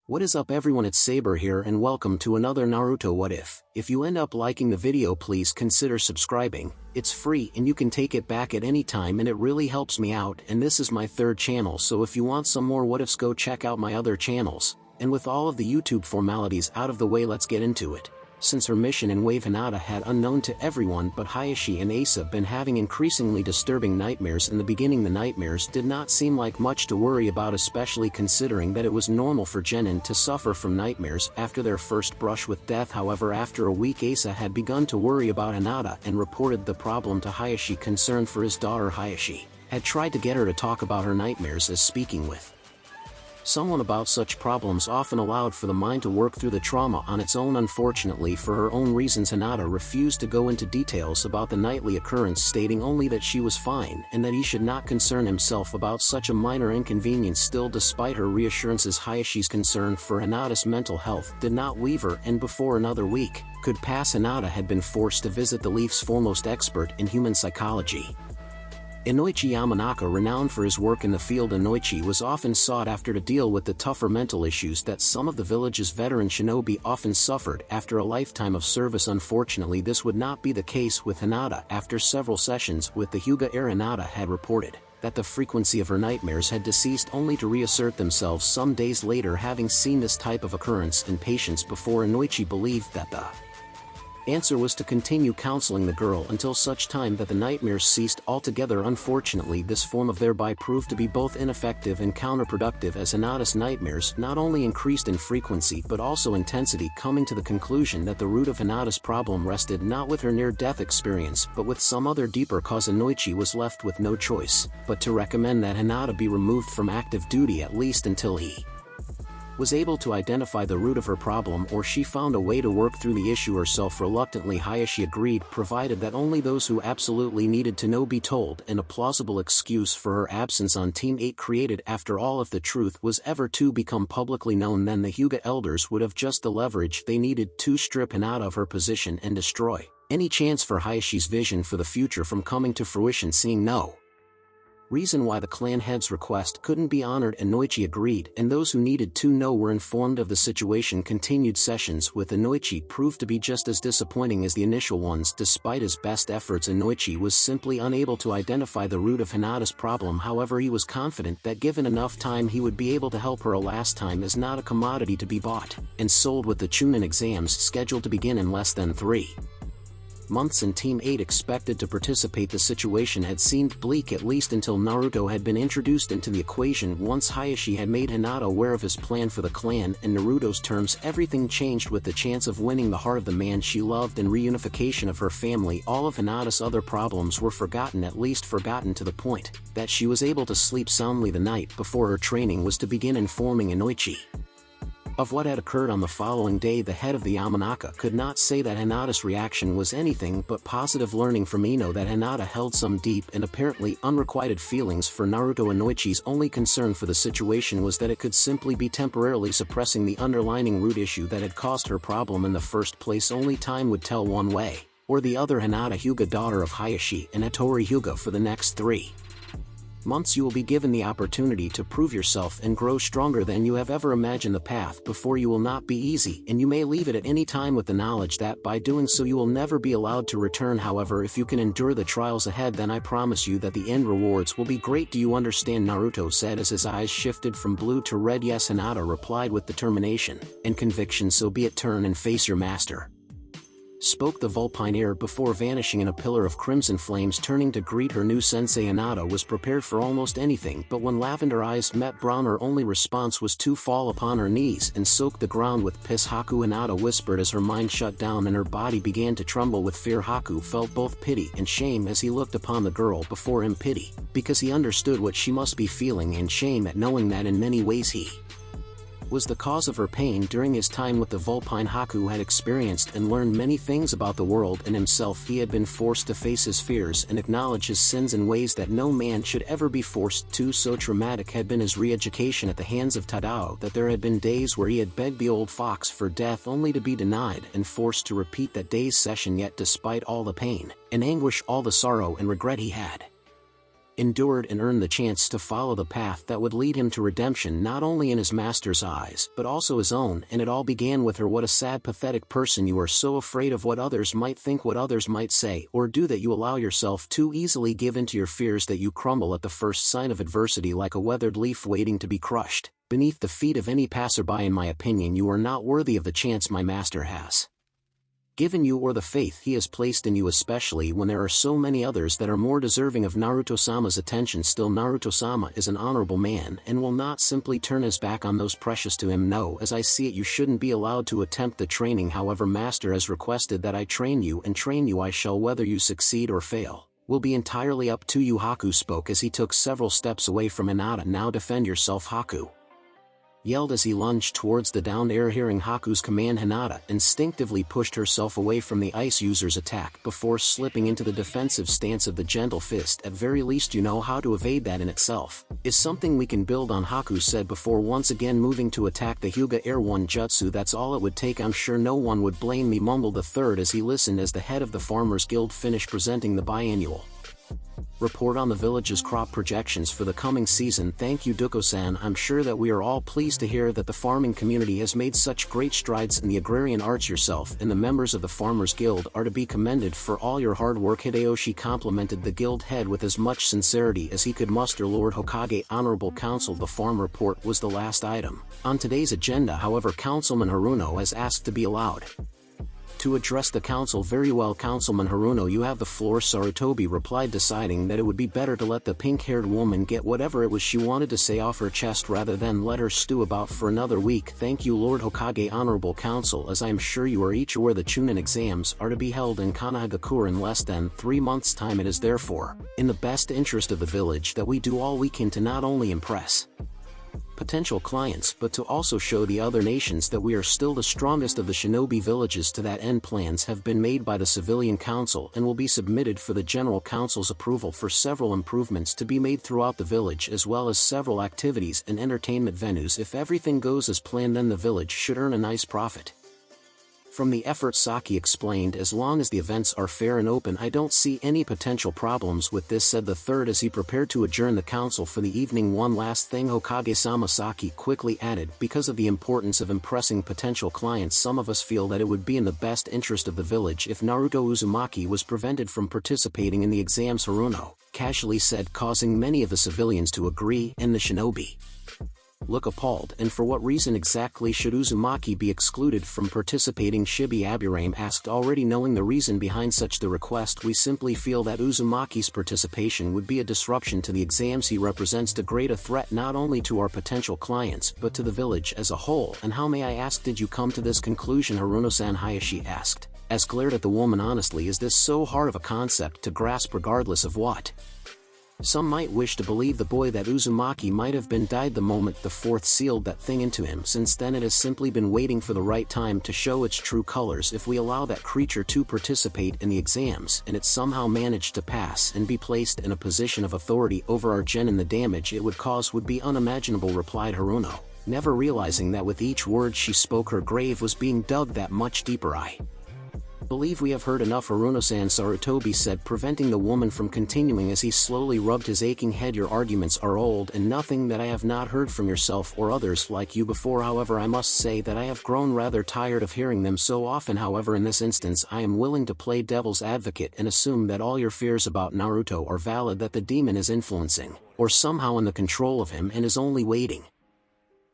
What is up everyone, it's Saber here and welcome to another Naruto What If. If you end up liking the video, please consider subscribing. It's free and you can take it back at any time and it really helps me out, and this is my third channel, so if you want some more what ifs, go check out my other channels. And with all of the YouTube formalities out of the way, let's get into it. Since her mission in Wave, Hinata had, unknown to everyone but Hayashi and Asa, been having increasingly disturbing nightmares. In the beginning the nightmares did not seem like much to worry about, especially considering that it was normal for genin to suffer from nightmares after their first brush with death. However, after a week Asa had begun to worry about Hinata and reported the problem to Hayashi. Concerned for his daughter, Hayashi had tried to get her to talk about her nightmares, as speaking with someone about such problems often allowed for the mind to work through the trauma on its own. Unfortunately, for her own reasons, Hinata refused to go into details about the nightly occurrence, stating only that she was fine and that he should not concern himself about such a minor inconvenience. Still, despite her reassurances, Hayashi's concern for Hinata's mental health did not leave her, and before another week could pass, Hinata had been forced to visit the Leaf's foremost expert in human psychology, Inoichi Yamanaka. Renowned for his work in the field, Inoichi was often sought after to deal with the tougher mental issues that some of the village's veteran shinobi often suffered after a lifetime of service. Unfortunately, this would not be the case with Hinata. After several sessions with the Hyuga heir, Hinata had reported that the frequency of her nightmares had deceased, only to reassert themselves some days later. Having seen this type of occurrence in patients before, Inoichi believed that the answer was to continue counseling the girl until such time that the nightmares ceased altogether. Unfortunately, this form of thereby proved to be both ineffective and counterproductive, as Hinata's nightmares not only increased in frequency but also intensity, coming to the conclusion that the root of Hinata's problem rested not with her near-death experience but with some other deeper cause. Inoichi was left with no choice but to recommend that Hinata be removed from active duty, at least until he was able to identify the root of her problem, or she found a way to work through the issue herself. Reluctantly, Hayashi agreed, provided that only those who absolutely needed to know be told, and a plausible excuse for her absence on Team 8 created. After all, if the truth was ever to become publicly known, then the Hyuga elders would have just the leverage they needed to strip Hinata of her position and destroy any chance for Hayashi's vision for the future from coming to fruition. Seeing no reason why the clan head's request couldn't be honored, Inoichi agreed, and those who needed to know were informed of the situation. Continued sessions with Inoichi proved to be just as disappointing as the initial ones. Despite his best efforts, Inoichi was simply unable to identify the root of Hinata's problem. However, he was confident that given enough time he would be able to help her. A last time is not a commodity to be bought and sold. With the Chunin exams scheduled to begin in less than 3 months and Team 8 expected to participate, the situation had seemed bleak, at least until Naruto had been introduced into the equation. Once Hayashi had made Hinata aware of his plan for the clan, in Naruto's terms, everything changed. With the chance of winning the heart of the man she loved and reunification of her family, all of Hinata's other problems were forgotten, at least forgotten to the point that she was able to sleep soundly the night before her training was to begin. Informing Inoichi of what had occurred on the following day, the head of the Yamanaka could not say that Hinata's reaction was anything but positive, learning from Ino that Hinata held some deep and apparently unrequited feelings for Naruto. Inoichi's only concern for the situation was that it could simply be temporarily suppressing the underlying root issue that had caused her problem in the first place. Only time would tell one way or the other. Hinata Hyuga, daughter of Hayashi and Hattori Hyuga, for the next 3 months you will be given the opportunity to prove yourself and grow stronger than you have ever imagined. The path before you will not be easy, and you may leave it at any time with the knowledge that by doing so you will never be allowed to return. However, if you can endure the trials ahead, then I promise you that the end rewards will be great. Do you understand? Naruto said as his eyes shifted from blue to red. Yes, Hinata replied with determination and conviction. So be it, turn and face your master, spoke the Vulpine heir before vanishing in a pillar of crimson flames. Turning to greet her new sensei, Hinata was prepared for almost anything, but when lavender eyes met brown, her only response was to fall upon her knees and soak the ground with piss. Haku, Hinata whispered as her mind shut down and her body began to tremble with fear. Haku felt both pity and shame as he looked upon the girl before him. Pity because he understood what she must be feeling, and shame at knowing that in many ways he was the cause of her pain. During his time with the Vulpine, Haku had experienced and learned many things about the world and himself. He had been forced to face his fears and acknowledge his sins in ways that no man should ever be forced to. So traumatic had been his re-education at the hands of Tadao that there had been days where he had begged the old fox for death only to be denied and forced to repeat that day's session. Yet despite all the pain and anguish, all the sorrow and regret he had endured and earned the chance to follow the path that would lead him to redemption not only in his master's eyes but also his own, and it all began with her. What a sad, pathetic person you are, so afraid of what others might think, what others might say or do, that you allow yourself too easily give in to your fears, that you crumble at the first sign of adversity like a weathered leaf waiting to be crushed beneath the feet of any passerby. In my opinion, you are not worthy of the chance my master has given you or the faith he has placed in you, especially when there are so many others that are more deserving of Naruto-sama's attention. Still, Naruto-sama is an honorable man and will not simply turn his back on those precious to him. No, as I see it, you shouldn't be allowed to attempt the training. However, master has requested that I train you, and train you I shall. Whether you succeed or fail will be entirely up to you. Haku spoke as he took several steps away from Hinata. Now defend yourself, Haku yelled as he lunged towards the downed air. Hearing Haku's command, Hinata instinctively pushed herself away from the ice user's attack before slipping into the defensive stance of the gentle fist. At very least you know how to evade. That in itself is something we can build on, Haku said before once again moving to attack the Hyuga Air 1 jutsu. That's all it would take. I'm sure no one would blame me, mumbled the third as he listened as the head of the Farmers Guild finished presenting the biannual report on the village's crop projections for the coming season. Thank you, Duko-san. I'm sure that we are all pleased to hear that the farming community has made such great strides in the agrarian arts. Yourself and the members of the Farmers Guild are to be commended for all your hard work. Hideyoshi complimented the guild head with as much sincerity as he could muster. Lord Hokage, Honorable Council, the farm report was the last item on today's agenda. However, Councilman Haruno has asked to be allowed to address the council. Very well, Councilman Haruno, you have the floor. Sarutobi replied, deciding that it would be better to let the pink-haired woman get whatever it was she wanted to say off her chest rather than let her stew about for another week. Thank you, Lord Hokage. Honorable Council, as I am sure you are each aware, the Chunin exams are to be held in Kanahagakure in less than 3 months' time. It is therefore in the best interest of the village that we do all we can to not only impress potential clients but to also show the other nations that we are still the strongest of the shinobi villages. To that end, plans have been made by the civilian council and will be submitted for the general council's approval for several improvements to be made throughout the village, as well as several activities and entertainment venues. If everything goes as planned, then the village should earn a nice profit from the effort, Saki explained. As long as the events are fair and open, I don't see any potential problems with this, said the third as he prepared to adjourn the council for the evening. One last thing, Hokage-sama, Saki quickly added, because of the importance of impressing potential clients, some of us feel that it would be in the best interest of the village if Naruto Uzumaki was prevented from participating in the exams. Haruno casually said, causing many of the civilians to agree and the shinobi look appalled. And for what reason exactly should Uzumaki be excluded from participating? Shibi Aburame asked, already knowing the reason behind such the request. We simply feel that Uzumaki's participation would be a disruption to the exams. He represents a great threat not only to our potential clients but to the village as a whole. And how, may I ask, did you come to this conclusion? Haruno-san, Hayashi asked, as glared at the woman. Honestly, is this so hard of a concept to grasp? Regardless of what some might wish to believe, the boy that Uzumaki might have been died the moment the fourth sealed that thing into him. Since then it has simply been waiting for the right time to show its true colors. If we allow that creature to participate in the exams and it somehow managed to pass and be placed in a position of authority over our genin, the damage it would cause would be unimaginable, replied Haruno, never realizing that with each word she spoke her grave was being dug that much deeper. I believe we have heard enough, Haruno-san, Sarutobi said, preventing the woman from continuing as he slowly rubbed his aching head. Your arguments are old and nothing that I have not heard from yourself or others like you before. However, I must say that I have grown rather tired of hearing them so often. However, in this instance I am willing to play devil's advocate and assume that all your fears about Naruto are valid, that the demon is influencing or somehow in the control of him and is only waiting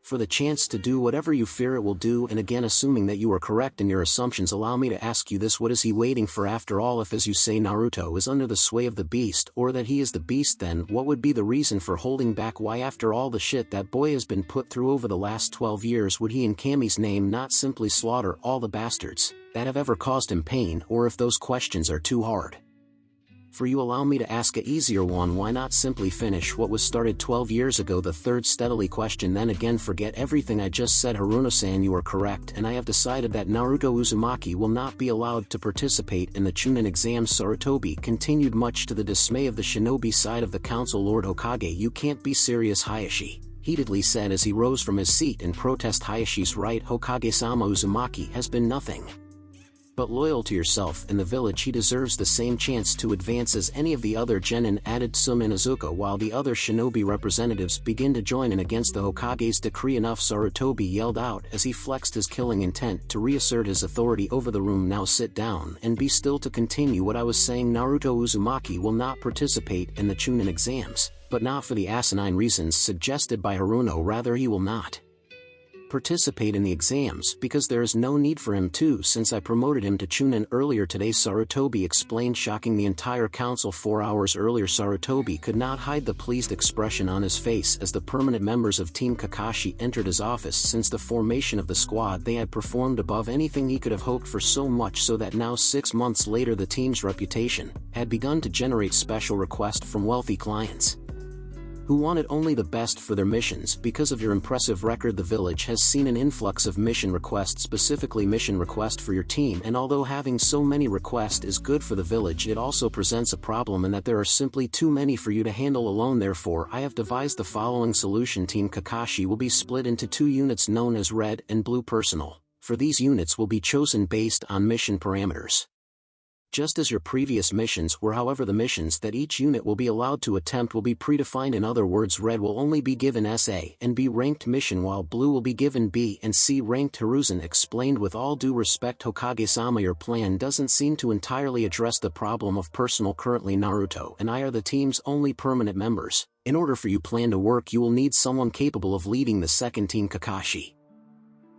for the chance to do whatever you fear it will do. And again, assuming that you are correct in your assumptions, allow me to ask you this: what is he waiting for? After all, if, as you say, Naruto is under the sway of the beast, or that he is the beast, then what would be the reason for holding back? Why, after all the shit that boy has been put through over the last 12 years, would he in Kami's name not simply slaughter all the bastards that have ever caused him pain? Or if those questions are too hard for you, allow me to ask a easier one: why not simply finish what was started 12 years ago? The third steadily questioned. Then again, forget everything I just said, Haruno-san, you are correct, and I have decided that Naruto Uzumaki will not be allowed to participate in the Chunin exams. Sarutobi continued, much to the dismay of the shinobi side of the council. Lord Hokage, you can't be serious, Hayashi heatedly said as he rose from his seat in protest. Hayashi's right, Hokage-sama. Uzumaki has been nothing but loyal to yourself and the village, he deserves the same chance to advance as any of the other genin, added Sum Inuzuka, while the other shinobi representatives begin to join in against the Hokage's decree. Enough, Sarutobi yelled out as he flexed his killing intent to reassert his authority over the room. Now sit down and be still. To continue what I was saying, Naruto Uzumaki will not participate in the Chunin exams, but not for the asinine reasons suggested by Haruno. Rather, he will not participate in the exams because there is no need for him to, since I promoted him to Chunin earlier today, Sarutobi explained, shocking the entire council. 4 hours earlier, Sarutobi could not hide the pleased expression on his face as the permanent members of Team Kakashi entered his office. Since the formation of the squad, they had performed above anything he could have hoped for, so much so that now 6 months later the team's reputation had begun to generate special requests from wealthy clients who wanted only the best for their missions. Because of your impressive record, the village has seen an influx of mission requests, specifically mission request for your team, and although having so many requests is good for the village, it also presents a problem in that there are simply too many for you to handle alone. Therefore, I have devised the following solution. Team Kakashi will be split into 2 units known as Red and Blue Personnel. For these units will be chosen based on mission parameters, just as your previous missions were. However, the missions that each unit will be allowed to attempt will be predefined. In other words, Red will only be given SA and B ranked mission, while Blue will be given B and C ranked. Hiruzen explained, with all due respect, Hokage-sama, your plan doesn't seem to entirely address the problem of personnel. Currently, Naruto and I are the team's only permanent members. In order for you plan to work, you will need someone capable of leading the second Team Kakashi.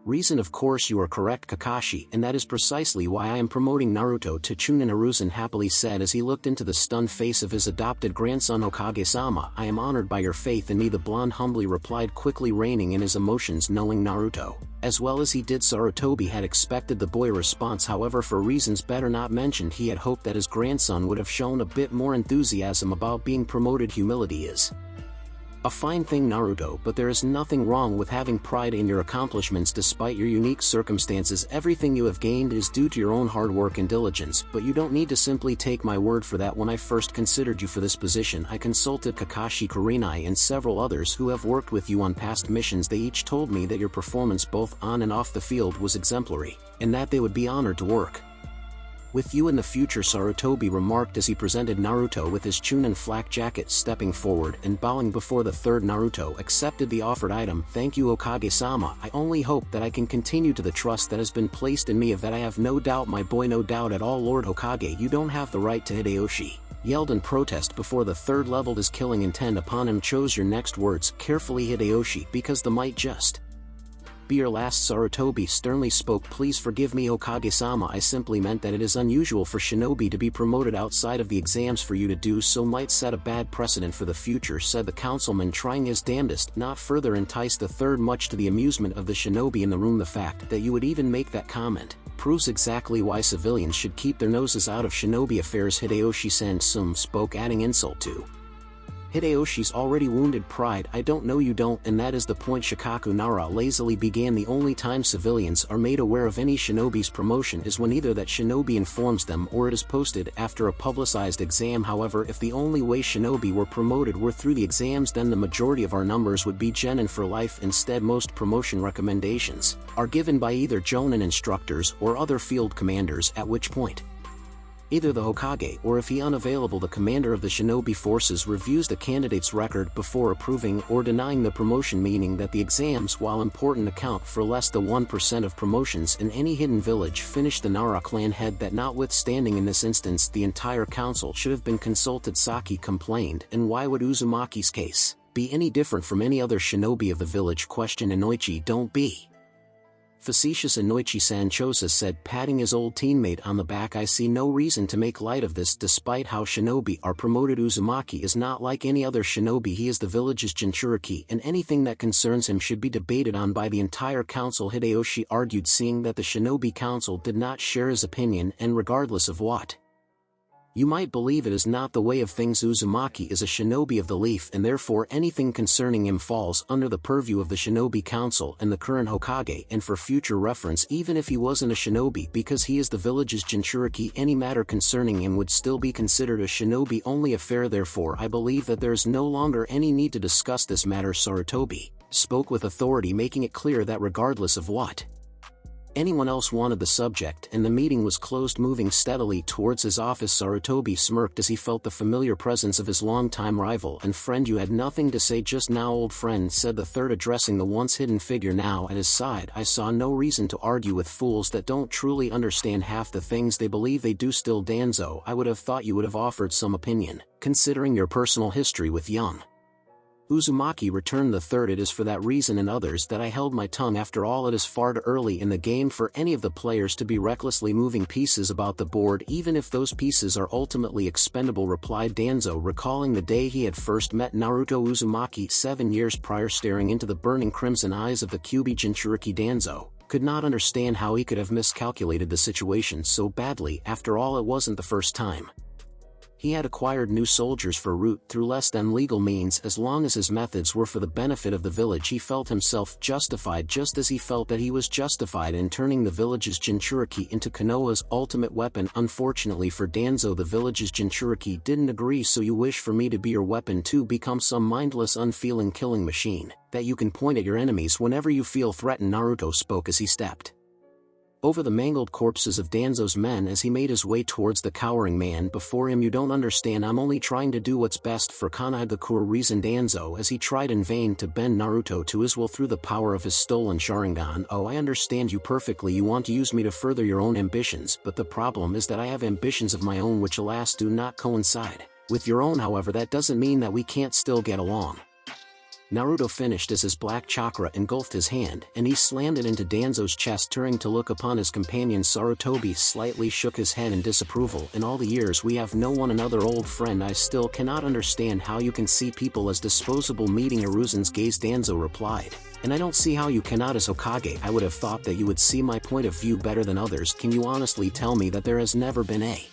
Reason, of course, you are correct, Kakashi, and that is precisely why I am promoting Naruto to Chunin, Hiruzen happily said as he looked into the stunned face of his adopted grandson. Hokage-sama, I am honored by your faith in me, the blonde humbly replied, quickly reining in his emotions, knowing Naruto as well as he did. Sarutobi had expected the boy response. However, for reasons better not mentioned, he had hoped that his grandson would have shown a bit more enthusiasm about being promoted. Humility is a fine thing, Naruto, but there is nothing wrong with having pride in your accomplishments despite your unique circumstances. Everything you have gained is due to your own hard work and diligence, but you don't need to simply take my word for that. When I first considered you for this position, I consulted Kakashi Kurenai and several others who have worked with you on past missions. They each told me that your performance both on and off the field was exemplary, and that they would be honored to work with you in the future, Sarutobi remarked as he presented Naruto with his Chunin flak jacket. Stepping forward and bowing before the third, Naruto accepted the offered item. Thank you, Hokage-sama. I only hope that I can continue to the trust that has been placed in me. Of that I have no doubt, my boy, no doubt at all. Lord Hokage, you don't have the right to. Hideyoshi yelled in protest before the third leveled his killing intent upon him. Chose your next words carefully, Hideyoshi, because the might just be your last. Sarutobi sternly spoke. Please forgive me, Hokage-sama, I simply meant that it is unusual for shinobi to be promoted outside of the exams. For you to do so might set a bad precedent for the future, said the councilman, trying his damnedest not further entice the third, much to the amusement of the shinobi in the room. The fact that you would even make that comment proves exactly why civilians should keep their noses out of shinobi affairs. Hideyoshi Sansum spoke, adding insult to Hideyoshi's already wounded pride. I don't know you don't, and that is the point. Shikaku Nara lazily began. The only time civilians are made aware of any shinobi's promotion is when either that shinobi informs them or it is posted after a publicized exam. However, if the only way shinobi were promoted were through the exams, then the majority of our numbers would be genin for life. Instead, most promotion recommendations are given by either jonin instructors or other field commanders, at which point either the Hokage or, if he unavailable, the commander of the shinobi forces reviews the candidate's record before approving or denying the promotion, meaning that the exams, while important, account for less than 1% of promotions in any hidden village. Finished the Nara clan head that notwithstanding in this instance the entire council should have been consulted, Saki complained. And why would Uzumaki's case be any different from any other shinobi of the village? Questioned Inoichi. Don't be facetious, Inoichi-san, Chosa said, patting his old teammate on the back. I see no reason to make light of this. Despite how shinobi are promoted, Uzumaki is not like any other shinobi. He is the village's Jinchuriki, and anything that concerns him should be debated on by the entire council, Hideyoshi argued, seeing that the shinobi council did not share his opinion. And regardless of what you might believe, it is not the way of things. Uzumaki is a shinobi of the leaf, and therefore anything concerning him falls under the purview of the shinobi council and the current Hokage. And for future reference, even if he wasn't a shinobi, because he is the village's Jinchuriki, any matter concerning him would still be considered a shinobi-only affair. Therefore, I believe that there is no longer any need to discuss this matter. Sarutobi spoke with authority, making it clear that regardless of what anyone else wanted the subject, and the meeting was closed. Moving steadily towards his office, Sarutobi smirked as he felt the familiar presence of his longtime rival and friend. "You had nothing to say just now, old friend," said the third, addressing the once hidden figure now at his side. "I saw no reason to argue with fools that don't truly understand half the things they believe they do." "Still, Danzo, I would have thought you would have offered some opinion, considering your personal history with young Uzumaki," returned the third. "It is for that reason and others that I held my tongue. After all, it is far too early in the game for any of the players to be recklessly moving pieces about the board, even if those pieces are ultimately expendable," replied Danzo, recalling the day he had first met Naruto Uzumaki 7 years prior. Staring into the burning crimson eyes of the Kyuubi Jinchuriki, Danzo could not understand how he could have miscalculated the situation so badly. After all, it wasn't the first time he had acquired new soldiers for Root through less than legal means. As long as his methods were for the benefit of the village, he felt himself justified, just as he felt that he was justified in turning the village's Jinchuriki into Konoha's ultimate weapon. Unfortunately for Danzo, the village's Jinchuriki didn't agree. "So you wish for me to be your weapon, to become some mindless, unfeeling killing machine that you can point at your enemies whenever you feel threatened?" Naruto spoke as he stepped over the mangled corpses of Danzo's men as he made his way towards the cowering man before him. "You don't understand. I'm only trying to do what's best for Konohagakure," reasoned Danzo as he tried in vain to bend Naruto to his will through the power of his stolen Sharingan. "Oh, I understand you perfectly. You want to use me to further your own ambitions, but the problem is that I have ambitions of my own which, alas, do not coincide with your own. However, that doesn't mean that we can't still get along." Naruto finished as his black chakra engulfed his hand, and he slammed it into Danzo's chest. Turning to look upon his companion, Sarutobi slightly shook his head in disapproval. "In all the years we have known one another, old friend, I still cannot understand how you can see people as disposable." Meeting Hiruzen's gaze, Danzo replied, "And I don't see how you cannot. As Hokage, I would have thought that you would see my point of view better than others. Can you honestly tell me that there has never been a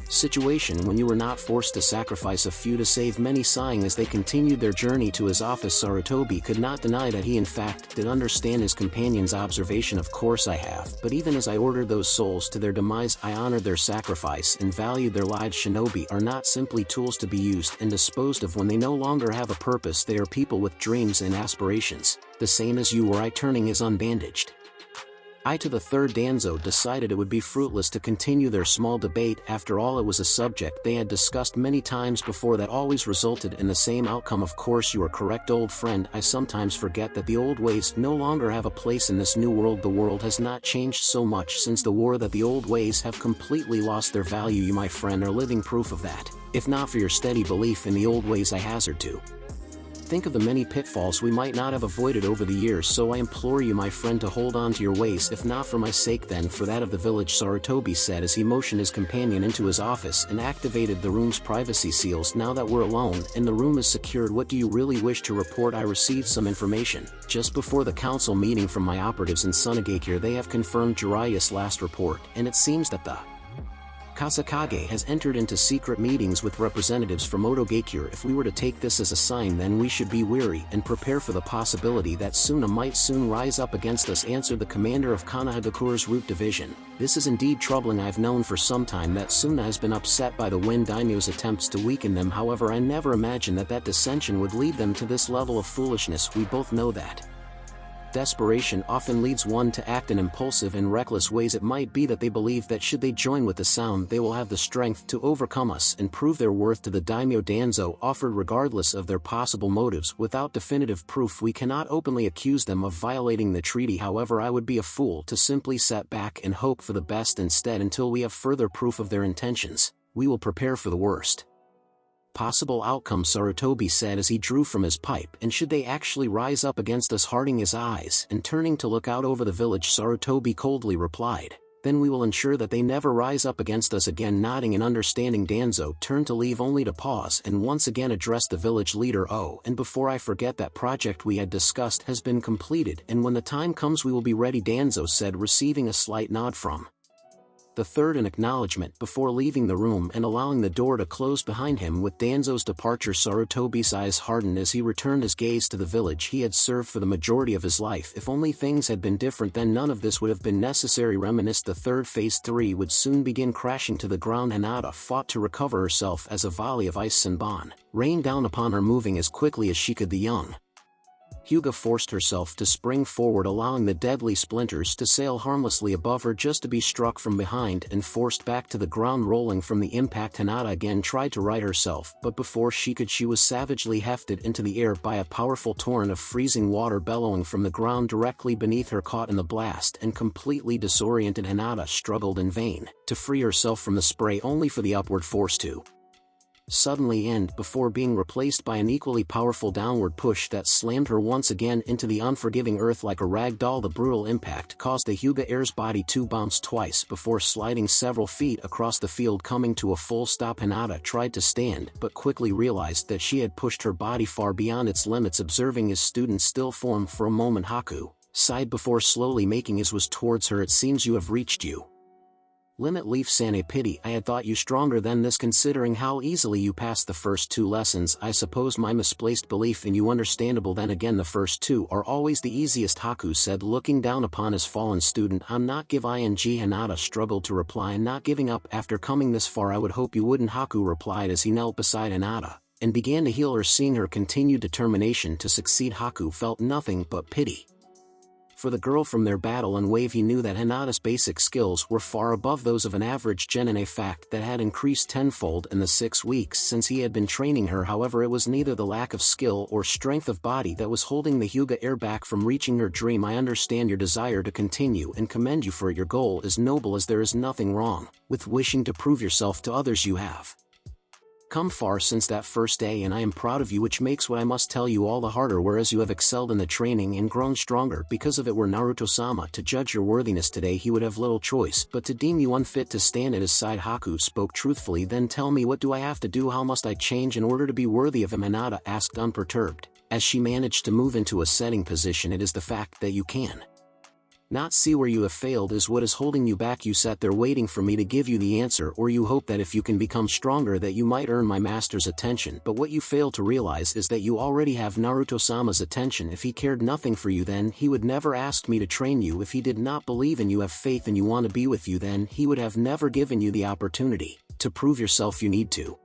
situation when you were not forced to sacrifice a few to save many?" Sighing as they continued their journey to his office, Sarutobi could not deny that he in fact did understand his companion's observation. "Of course I have, but even as I ordered those souls to their demise, I honored their sacrifice and valued their lives. Shinobi are not simply tools to be used and disposed of when they no longer have a purpose. They are people with dreams and aspirations, the same as you were." I turning his unbandaged eye to the third, Danzo decided it would be fruitless to continue their small debate. After all, it was a subject they had discussed many times before that always resulted in the same outcome. "Of course you are correct, old friend. I sometimes forget that the old ways no longer have a place in this new world. The world has not changed so much since the war that the old ways have completely lost their value. You, my friend, are living proof of that. If not for your steady belief in the old ways, I hazard to think of the many pitfalls we might not have avoided over the years. So I implore you, my friend, to hold on to your ways, if not for my sake, then for that of the village," Sarutobi said as he motioned his companion into his office and activated the room's privacy seals. "Now that we're alone and the room is secured, what do you really wish to report?" "I received some information just before the council meeting from my operatives in Sunagakure. They have confirmed Jiraiya's last report, and it seems that the Kasakage has entered into secret meetings with representatives from Otogakure. If we were to take this as a sign, then we should be wary and prepare for the possibility that Suna might soon rise up against us," answered the commander of Konohagakure's Root Division. "This is indeed troubling. I've known for some time that Suna has been upset by the Wind Daimyo's attempts to weaken them. However, I never imagined that dissension would lead them to this level of foolishness. We both know that desperation often leads one to act in impulsive and reckless ways. It might be that they believe that should they join with the sound, they will have the strength to overcome us and prove their worth to the daimyo." Danzo offered. "Regardless of their possible motives, without definitive proof, we cannot openly accuse them of violating the treaty. However, I would be a fool to simply sit back and hope for the best. Instead, until we have further proof of their intentions, we will prepare for the worst possible outcome," Sarutobi said as he drew from his pipe. "And should they actually rise up against us?" Hardening his eyes and turning to look out over the village, Sarutobi coldly replied, "Then we will ensure that they never rise up against us again." Nodding in understanding, Danzo turned to leave, only to pause and once again address the village leader. "Oh, and before I forget, that project we had discussed has been completed, and when the time comes we will be ready," Danzo said, receiving a slight nod from the third in acknowledgement before leaving the room and allowing the door to close behind him. With Danzo's departure, Sarutobi's eyes hardened as he returned his gaze to the village he had served for the majority of his life. If only things had been different, then none of this would have been necessary. Reminisced the third phase 3 would soon begin crashing to the ground. Hinata fought to recover herself as a volley of ice Senbon rained down upon her, moving as quickly as she could. The young Hyuga forced herself to spring forward, allowing the deadly splinters to sail harmlessly above her just to be struck from behind and forced back to the ground. Rolling from the impact, Hinata again tried to right herself, but before she could, she was savagely hefted into the air by a powerful torrent of freezing water bellowing from the ground directly beneath her. Caught in the blast and completely disoriented, Hinata struggled in vain to free herself from the spray, only for the upward force to suddenly end before being replaced by an equally powerful downward push that slammed her once again into the unforgiving earth like a rag doll. The brutal impact caused the Hyuga Air's body to bounce twice before sliding several feet across the field, coming to a full stop. Hinata tried to stand but quickly realized that she had pushed her body far beyond its limits. Observing his student still form for a moment, Haku sighed before slowly making his way towards her. It seems you have reached you limit, Leaf San. A pity, I had thought you stronger than this, considering how easily you passed the first 2 lessons. I suppose my misplaced belief in you understandable. Then again, the first 2 are always the easiest, Haku said, looking down upon his fallen student. I'm not ing. Hinata struggled to reply, not giving up after coming this far. I would hope you wouldn't, Haku replied as he knelt beside Hinata and began to heal her. Seeing her continued determination to succeed, Haku felt nothing but pity for the girl. From their battle and wave, he knew that Hinata's basic skills were far above those of an average genin, a fact that had increased tenfold in the 6 weeks since he had been training her. However, it was neither the lack of skill or strength of body that was holding the Hyuga Air back from reaching her dream. I understand your desire to continue and commend you for it. Your goal is noble, as there is nothing wrong with wishing to prove yourself to others. You have come far since that first day, and I am proud of you, which makes what I must tell you all the harder. Whereas you have excelled in the training and grown stronger because of it, were Naruto-sama to judge your worthiness today, he would have little choice but to deem you unfit to stand at his side. Haku spoke truthfully. Then tell me, what do I have to do? How must I change in order to be worthy of him? Hinata asked, unperturbed, as she managed to move into a setting position. It is the fact that you can not see where you have failed is what is holding you back. You sat there waiting for me to give you the answer, or you hope that if you can become stronger that you might earn my master's attention. But what you fail to realize is that you already have Naruto-sama's attention. If he cared nothing for you, then he would never ask me to train you. If he did not believe in you, have faith in you, want to be with you, then he would have never given you the opportunity to prove yourself. You need to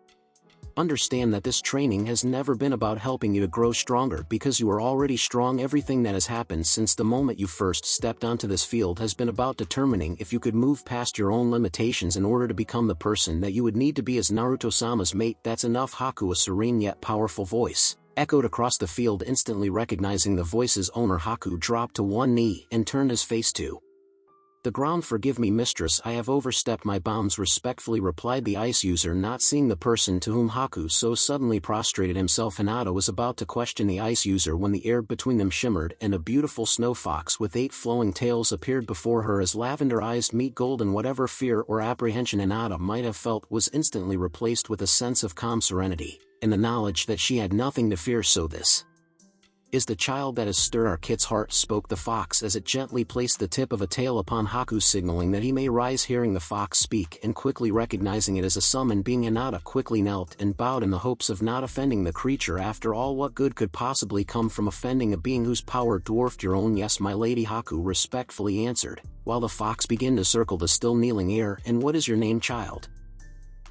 understand that this training has never been about helping you to grow stronger, because you are already strong. Everything that has happened since the moment you first stepped onto this field has been about determining if you could move past your own limitations in order to become the person that you would need to be as Naruto-sama's mate. That's enough, Haku. A serene yet powerful voice echoed across the field. Instantly recognizing the voice's owner, Haku dropped to one knee and turned his face to the ground. Forgive me, mistress, I have overstepped my bounds, respectfully replied the ice user, not seeing the person to whom Haku so suddenly prostrated himself. Hinata was about to question the ice user when the air between them shimmered and a beautiful snow fox with 8 flowing tails appeared before her. As lavender eyes meet golden, whatever fear or apprehension Hinata might have felt was instantly replaced with a sense of calm serenity, and the knowledge that she had nothing to fear. So this is the child that has stirred our kit's heart, spoke the fox as it gently placed the tip of a tail upon Haku, signaling that he may rise. Hearing the fox speak and quickly recognizing it as a summon being, Hinata quickly knelt and bowed in the hopes of not offending the creature. After all, what good could possibly come from offending a being whose power dwarfed your own? Yes, my lady, Haku respectfully answered, while the fox began to circle the still kneeling air. And what is your name, child?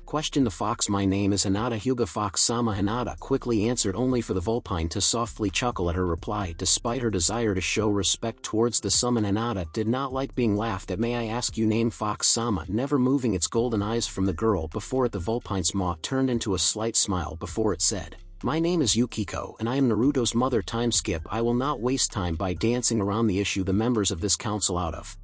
Questioned the fox. My name is Hinata, Hyuga Fox-sama, Hinata quickly answered, only for the vulpine to softly chuckle at her reply. Despite her desire to show respect towards the summon, Hinata did not like being laughed at. May I ask you name, Fox-sama? Never moving its golden eyes from the girl before it, the vulpine's maw turned into a slight smile before it said, my name is Yukiko and I am Naruto's mother. Time skip. I will not waste time by dancing around the issue the members of this council, out of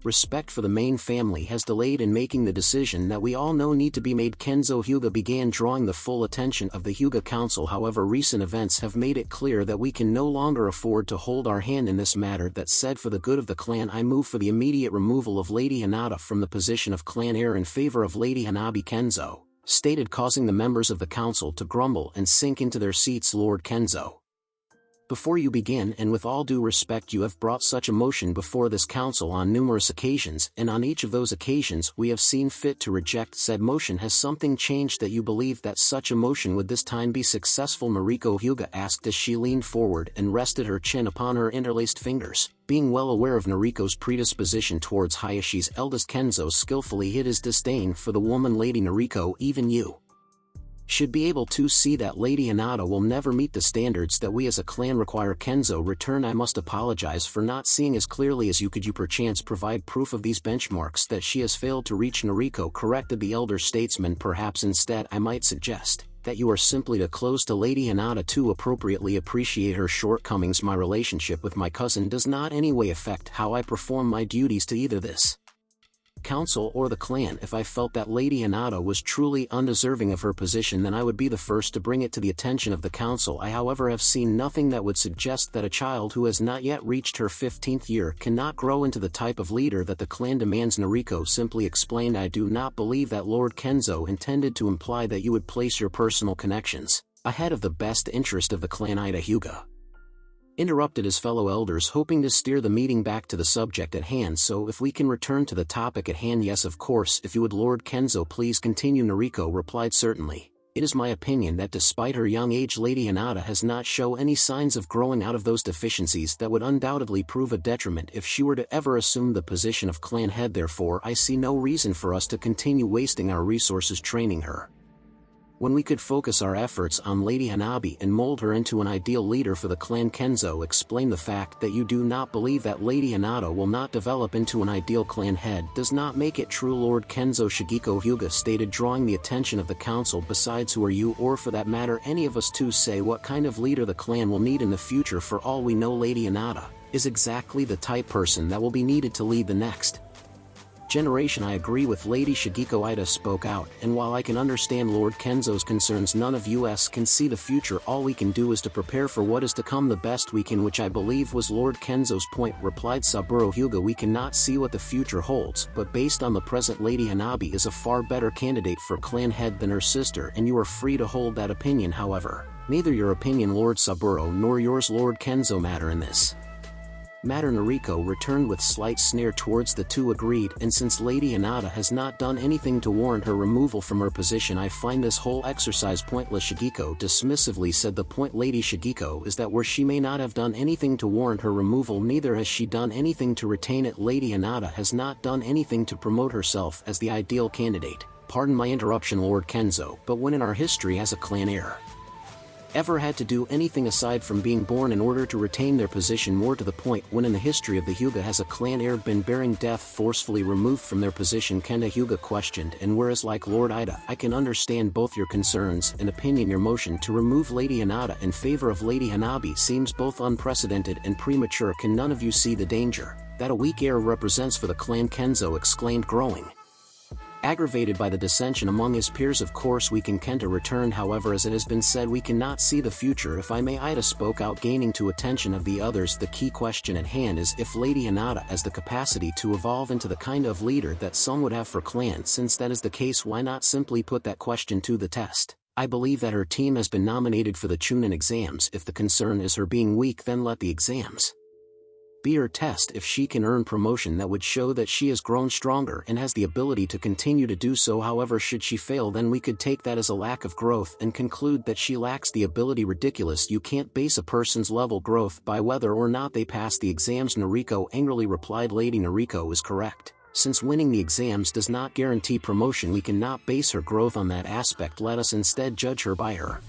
respect for the main family, has delayed in making the decision that we all know need to be made. Kenzo Hyuga began, drawing the full attention of the Hyuga Council. However, recent events have made it clear that we can no longer afford to hold our hand in this matter. That said, for the good of the clan, I move for the immediate removal of Lady Hinata from the position of clan heir in favor of Lady Hanabi, Kenzo stated, causing the members of the council to grumble and sink into their seats. Lord Kenzo, before you begin, and with all due respect, you have brought such a motion before this council on numerous occasions, and on each of those occasions we have seen fit to reject said motion. Has something changed that you believe that such a motion would this time be successful? Mariko Hyuga asked as she leaned forward and rested her chin upon her interlaced fingers. Being well aware of Nariko's predisposition towards Hayashi's eldest, Kenzo skillfully hid his disdain for the woman. Lady Nariko, even you should be able to see that Lady Hinata will never meet the standards that we as a clan require. Kenzo returned. I must apologize for not seeing as clearly as you. Could you perchance provide proof of these benchmarks that she has failed to reach? Nariko corrected the elder statesman. Perhaps instead I might suggest that you are simply too close to Lady Hinata to appropriately appreciate her shortcomings. My relationship with my cousin does not in any way affect how I perform my duties to either this council or the clan. If I felt that Lady Hinata was truly undeserving of her position, then I would be the first to bring it to the attention of the council. I however have seen nothing that would suggest that a child who has not yet reached her 15th year cannot grow into the type of leader that the clan demands. Nariko simply explained. I do not believe that Lord Kenzo intended to imply that you would place your personal connections ahead of the best interest of the clan. Ida Hyuga interrupted his fellow elders, hoping to steer the meeting back to the subject at hand. So if we can return to the topic at hand. Yes, of course, if you would. Lord Kenzo, please continue. Nariko replied. Certainly. It is my opinion that despite her young age, Lady Hinata has not shown any signs of growing out of those deficiencies that would undoubtedly prove a detriment if she were to ever assume the position of clan head. Therefore, I see no reason for us to continue wasting our resources training her, when we could focus our efforts on Lady Hanabi and mold her into an ideal leader for the clan. Kenzo explained. The fact that you do not believe that Lady Hinata will not develop into an ideal clan head does not make it true. Lord Kenzo, Shigeko Hyuga stated, drawing the attention of the council. Besides, who are you, or for that matter any of us, to say what kind of leader the clan will need in the future? For all we know, Lady Hinata is exactly the type person that will be needed to lead the next generation. I agree with Lady Shigeko. Ida spoke out, and while I can understand Lord Kenzo's concerns, none of us can see the future. All we can do is to prepare for what is to come the best we can, which I believe was Lord Kenzo's point, replied Saburo Hyuga. We cannot see what the future holds, but based on the present, Lady Hanabi is a far better candidate for clan head than her sister, and you are free to hold that opinion. However, neither your opinion, Lord Saburo, nor yours, Lord Kenzo, matter in this matter. Nariko returned with slight sneer towards the two. Agreed, and since Lady Hinata has not done anything to warrant her removal from her position, I find this whole exercise pointless. Shigeko dismissively said. The point, Lady Shigeko, is that where she may not have done anything to warrant her removal, neither has she done anything to retain it. Lady Hinata has not done anything to promote herself as the ideal candidate. Pardon my interruption, Lord Kenzo, but when in our history has a clan heir ever had to do anything aside from being born in order to retain their position? More to the point, when in the history of the Hyuga has a clan heir been bearing death forcefully removed from their position? Kenda Hyuga questioned. And whereas, like Lord Ida, I can understand both your concerns and opinion, your motion to remove Lady Hinata in favor of Lady Hanabi seems both unprecedented and premature. Can none of you see the danger that a weak heir represents for the clan? Kenzo exclaimed, growing aggravated by the dissension among his peers. Of course we can. Kenta returned. However, as it has been said, we cannot see the future. If I may, Ida spoke out, gaining to attention of the others. The key question at hand is if Lady Hinata has the capacity to evolve into the kind of leader that some would have for clan. Since that is the case, why not simply put that question to the test? I believe that her team has been nominated for the Chunin exams. If the concern is her being weak, then let the exams be her test. If she can earn promotion, that would show that she has grown stronger and has the ability to continue to do so. However, should she fail, then we could take that as a lack of growth and conclude that she lacks the ability. Ridiculous. You can't base a person's level growth by whether or not they pass the exams, Nariko angrily replied. Lady Nariko is correct. Since winning the exams does not guarantee promotion, we cannot base her growth on that aspect. Let us instead judge her by her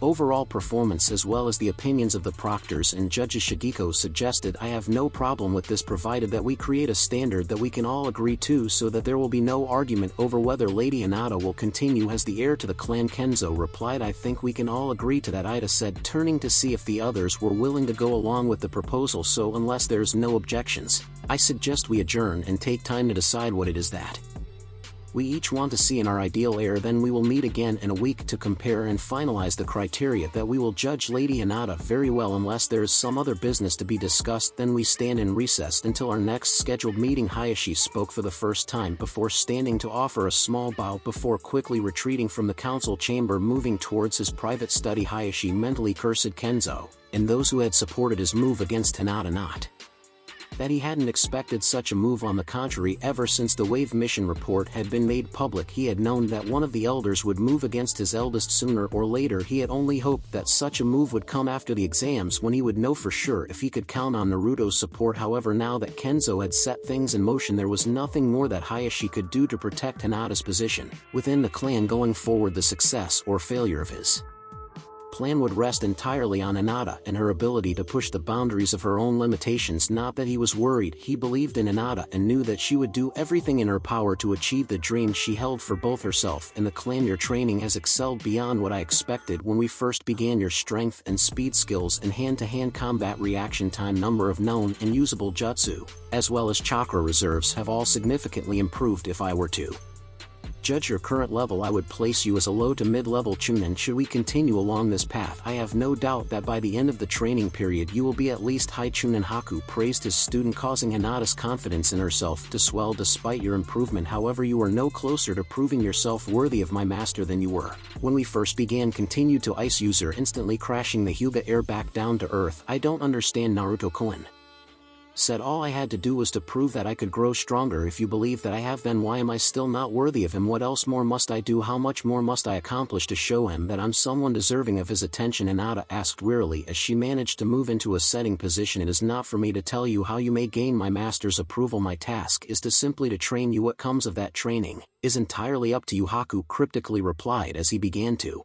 overall performance as well as the opinions of the proctors and judges. Shigeko suggested. I have no problem with this, provided that we create a standard that we can all agree to, so that there will be no argument over whether Lady Hinata will continue as the heir to the clan. Kenzo replied. I think we can all agree to that, Ida said, turning to see if the others were willing to go along with the proposal. So unless there's no objections, I suggest we adjourn and take time to decide what it is that we each want to see in our ideal heir. Then we will meet again in a week to compare and finalize the criteria that we will judge Lady Hinata. Very well, unless there is some other business to be discussed, then we stand in recess until our next scheduled meeting. Hayashi spoke for the first time before standing to offer a small bow before quickly retreating from the council chamber, moving towards his private study. Hayashi mentally cursed Kenzo and those who had supported his move against Hinata, not that he hadn't expected such a move. On the contrary, ever since the Wave Mission report had been made public, he had known that one of the elders would move against his eldest sooner or later. He had only hoped that such a move would come after the exams, when he would know for sure if he could count on Naruto's support. However, now that Kenzo had set things in motion, there was nothing more that Hayashi could do to protect Hinata's position within the clan going forward. The success or failure of his plan would rest entirely on Hinata and her ability to push the boundaries of her own limitations. Not that he was worried, he believed in Hinata and knew that she would do everything in her power to achieve the dreams she held for both herself and the clan. Your training has excelled beyond what I expected when we first began. Your strength and speed skills and hand-to-hand combat reaction time, number of known and usable jutsu, as well as chakra reserves have all significantly improved. If I were to judge your current level, I would place you as a low to mid-level chunin. Should we continue along this path, I have no doubt that by the end of the training period you will be at least high chunin. Haku praised his student, causing Hinata's confidence in herself to swell. Despite your improvement, however, you are no closer to proving yourself worthy of my master than you were when we first began. Continued to Ice User, instantly crashing the Hyuga air back down to earth. I don't understand, Naruto-kun said. All I had to do was to prove that I could grow stronger. If you believe that I have, then why am I still not worthy of him? What else more must I do? How much more must I accomplish to show him that I'm someone deserving of his attention? Hinata asked wearily as she managed to move into a sitting position. It is not for me to tell you how you may gain my master's approval. My task is to simply to train you. What comes of that training is entirely up to you, Haku cryptically replied as he began to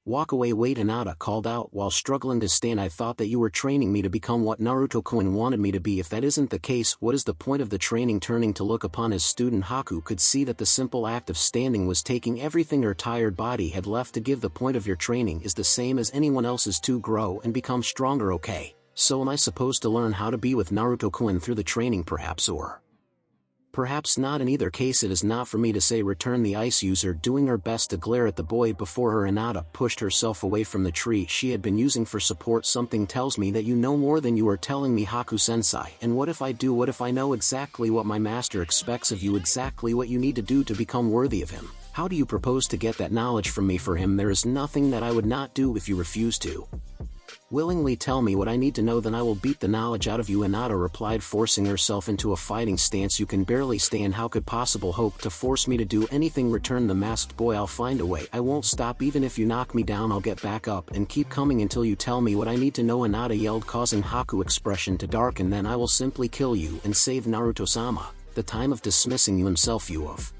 walk away. Wait, Hinata called out while struggling to stand. I thought that you were training me to become what Naruto-kun wanted me to be. If that isn't the case, what is the point of the training? Turning to look upon his student, Haku could see that the simple act of standing was taking everything her tired body had left to give. The point of your training is the same as anyone else's, to grow and become stronger. Okay, so am I supposed to learn how to be with Naruto-kun through the training, perhaps, or perhaps not? In either case, it is not for me to say, returned the Ice User, doing her best to glare at the boy before her. Hinata pushed herself away from the tree she had been using for support. Something tells me that you know more than you are telling me, Haku-sensei. And what if I do? What if I know exactly what my master expects of you, exactly what you need to do to become worthy of him? How do you propose to get that knowledge from me? For him, there is nothing that I would not do. If you refuse to willingly tell me what I need to know, then I will beat the knowledge out of you, Hinata replied, forcing herself into a fighting stance. You can barely stand. How could possible hope to force me to do anything? Returned the masked boy. I'll find a way. I won't stop. Even if you knock me down, I'll get back up and keep coming until you tell me what I need to know, Hinata yelled, causing Haku's expression to darken. Then I will simply kill you and save Naruto-sama. The time of dismissing you himself, you of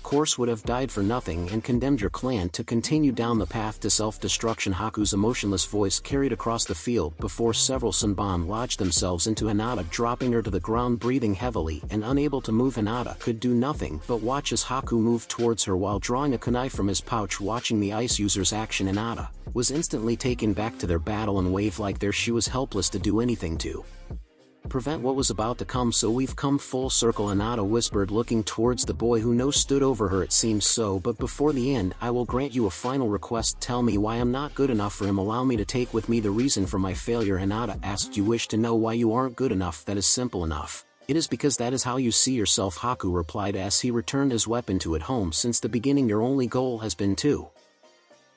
course would have died for nothing and condemned your clan to continue down the path to self-destruction. Haku's emotionless voice carried across the field before several Senbon lodged themselves into Hinata, dropping her to the ground. Breathing heavily and unable to move, Hinata could do nothing but watch as Haku moved towards her while drawing a kunai from his pouch. Watching the Ice User's action, Hinata was instantly taken back to their battle and wave like there. She was helpless to do anything to prevent what was about to come. So we've come full circle, Hinata whispered, looking towards the boy who now stood over her. It seems so, but before the end I will grant you a final request. Tell me why I'm not good enough for him. Allow me to take with me the reason for my failure. Hinata asked. You wish to know why you aren't good enough? That is simple enough. It is because that is how you see yourself, Haku replied as he returned his weapon to it. Home. Since the beginning your only goal has been to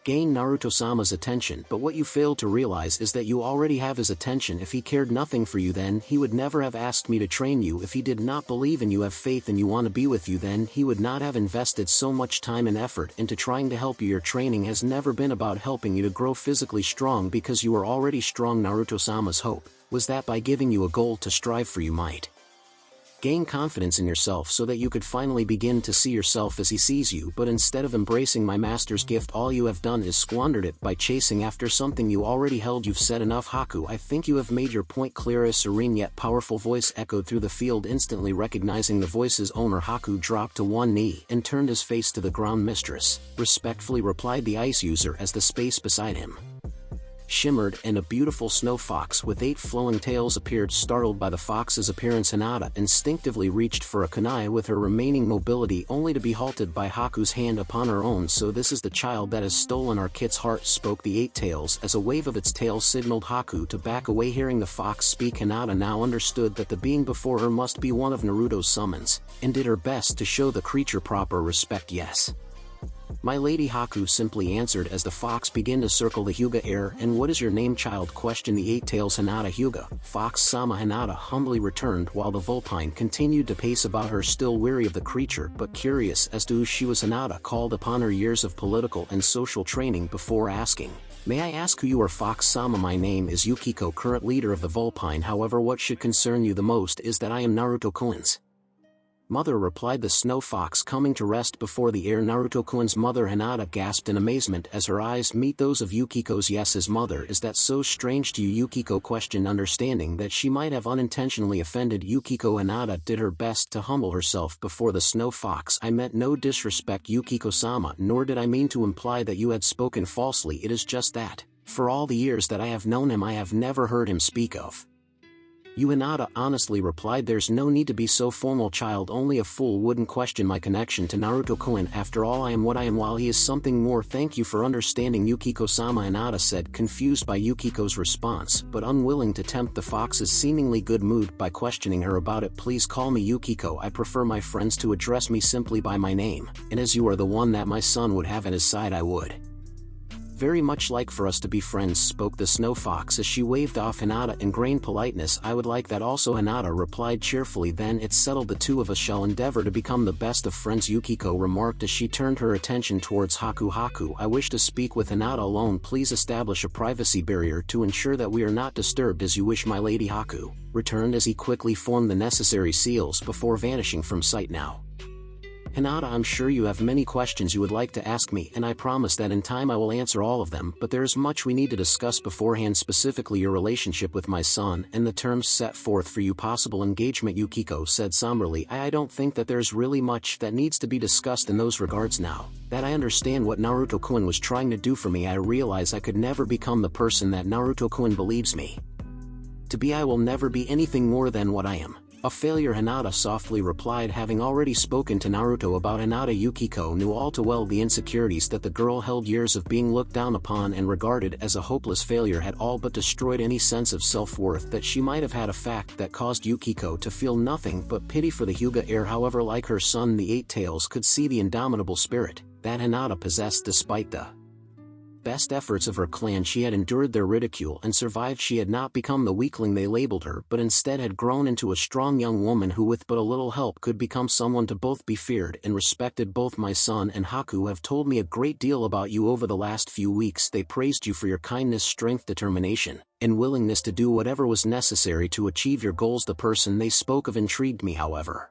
gain Naruto-sama's attention, but what you failed to realize is that you already have his attention. If he cared nothing for you, then he would never have asked me to train you. If he did not believe in you, have faith and you want to be with you, then he would not have invested so much time and effort into trying to help you. Your training has never been about helping you to grow physically strong because you are already strong. Naruto-sama's hope was that by giving you a goal to strive for, you might gain confidence in yourself so that you could finally begin to see yourself as he sees you. But instead of embracing my master's gift, all you have done is squandered it by chasing after something you already held. You've said enough, Haku. I think you have made your point clear. A serene yet powerful voice echoed through the field. Instantly recognizing the voice's owner, Haku dropped to one knee and turned his face to the ground. Mistress, respectfully replied the Ice User as the space beside him shimmered and a beautiful snow fox with 8 flowing tails appeared. Startled by the fox's appearance, Hinata instinctively reached for a kunai with her remaining mobility, only to be halted by Haku's hand upon her own. So this is the child that has stolen our kit's heart, spoke the 8 tails as a wave of its tail signaled Haku to back away. Hearing the fox speak, Hinata now understood that the being before her must be one of Naruto's summons, and did her best to show the creature proper respect. Yes, My lady Haku simply answered as the fox began to circle the Hyuga air. And what is your name, child? Questioned the eight-tails. Hinata. Hyuga. Fox-sama. Hinata humbly returned while the vulpine continued to pace about her, still weary of the creature but curious as to who she was. Hinata called upon her years of political and social training before asking, "May I ask who you are?" Fox-sama. My name is Yukiko, current leader of the vulpine. However, what should concern you the most is that I am Naruto-kun's mother, replied the snow fox, coming to rest before the air. Naruto-kun's mother. Hinata gasped in amazement as her eyes meet those of Yukiko's. Yes, his mother. Is that so strange to you? Yukiko questioned, understanding that she might have unintentionally offended Yukiko. Hinata did her best to humble herself before the snow fox. I meant no disrespect, Yukiko-sama, nor did I mean to imply that you had spoken falsely. It is just that, for all the years that I have known him, I have never heard him speak of you. Hinata honestly replied, there's no need to be so formal, child. Only a fool wouldn't question my connection to Naruto-kun. After all, I am what I am, while he is something more. Thank you for understanding, Yukiko-sama, Hinata said, confused by Yukiko's response, but unwilling to tempt the fox's seemingly good mood by questioning her about it. Please call me Yukiko. I prefer my friends to address me simply by my name, and as you are the one that my son would have at his side, I would very much like for us to be friends, spoke the snow fox as she waved off Hinata in grand politeness. I would like that also, Hinata replied cheerfully. Then it's settled, the two of us shall endeavor to become the best of friends, Yukiko remarked as she turned her attention towards Haku. Haku, I wish to speak with Hinata alone. Please establish a privacy barrier to ensure that we are not disturbed. As you wish, my lady. Haku returned as he quickly formed the necessary seals before vanishing from sight. Now, Hinata, I'm sure you have many questions you would like to ask me, and I promise that in time I will answer all of them, but there is much we need to discuss beforehand, specifically your relationship with my son and the terms set forth for your possible engagement, Yukiko said somberly. I don't think that there's really much that needs to be discussed in those regards now that I understand what Naruto-kun was trying to do for me. I realize I could never become the person that Naruto-kun believes me to be. I will never be anything more than what I am, a failure, Hinata softly replied. Having already spoken to Naruto about Hinata, Yukiko knew all too well the insecurities that the girl held. Years of being looked down upon and regarded as a hopeless failure had all but destroyed any sense of self-worth that she might have had, a fact that caused Yukiko to feel nothing but pity for the Hyuga heir. However, like her son, the Eight Tails could see the indomitable spirit that Hinata possessed. Despite the best efforts of her clan, she had endured their ridicule and survived. She had not become the weakling they labeled her, but instead had grown into a strong young woman who with but a little help could become someone to both be feared and respected. Both my son and Haku have told me a great deal about you over the last few weeks. They praised you for your kindness, strength, determination, and willingness to do whatever was necessary to achieve your goals. The person they spoke of intrigued me, however.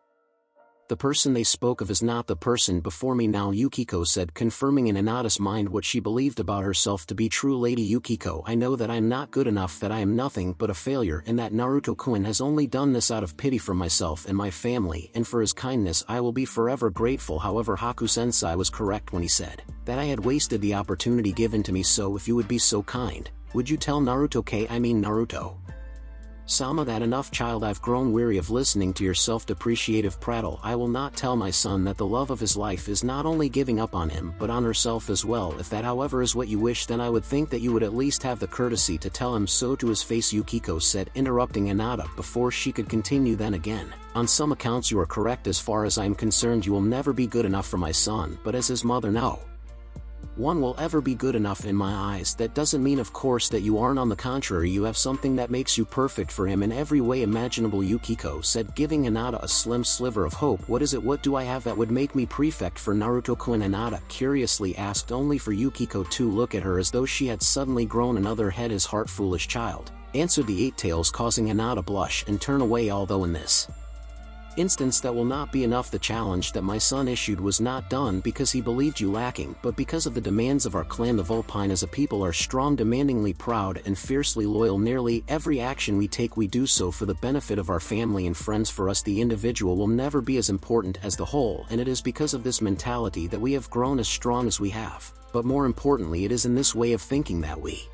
The person they spoke of is not the person before me now, Yukiko said, confirming in Hinata's mind what she believed about herself to be true. Lady Yukiko, I know that I am not good enough, that I am nothing but a failure, and that Naruto-kun has only done this out of pity for myself and my family, and for his kindness I will be forever grateful. However, Haku-sensei was correct when he said that I had wasted the opportunity given to me, so if you would be so kind, would you tell Naruto Sama that enough, child. I've grown weary of listening to your self-depreciative prattle. I will not tell my son that the love of his life is not only giving up on him but on herself as well. If that however is what you wish, then I would think that you would at least have the courtesy to tell him so to his face, Yukiko said, interrupting Hinata before she could continue. Then again, on some accounts you are correct. As far as I am concerned, you will never be good enough for my son, but as his mother, no one will ever be good enough in my eyes. That doesn't mean, of course, that you aren't. On the contrary, you have something that makes you perfect for him in every way imaginable, Yukiko said, giving Hinata a slim sliver of hope. What is it? What do I have that would make me prefect for Naruto-kun? Hinata curiously asked, only for Yukiko to look at her as though she had suddenly grown another head. His heart, foolish child, answered the Eight Tails, causing Hinata blush and turn away. Although in this instance that will not be enough. The challenge that my son issued was not done because he believed you lacking, but because of the demands of our clan. The Vulpine as a people are strong, demandingly proud, and fiercely loyal. Nearly every action we take, we do so for the benefit of our family and friends. For us, the individual will never be as important as the whole, and it is because of this mentality that we have grown as strong as we have. But more importantly, it is in this way of thinking that we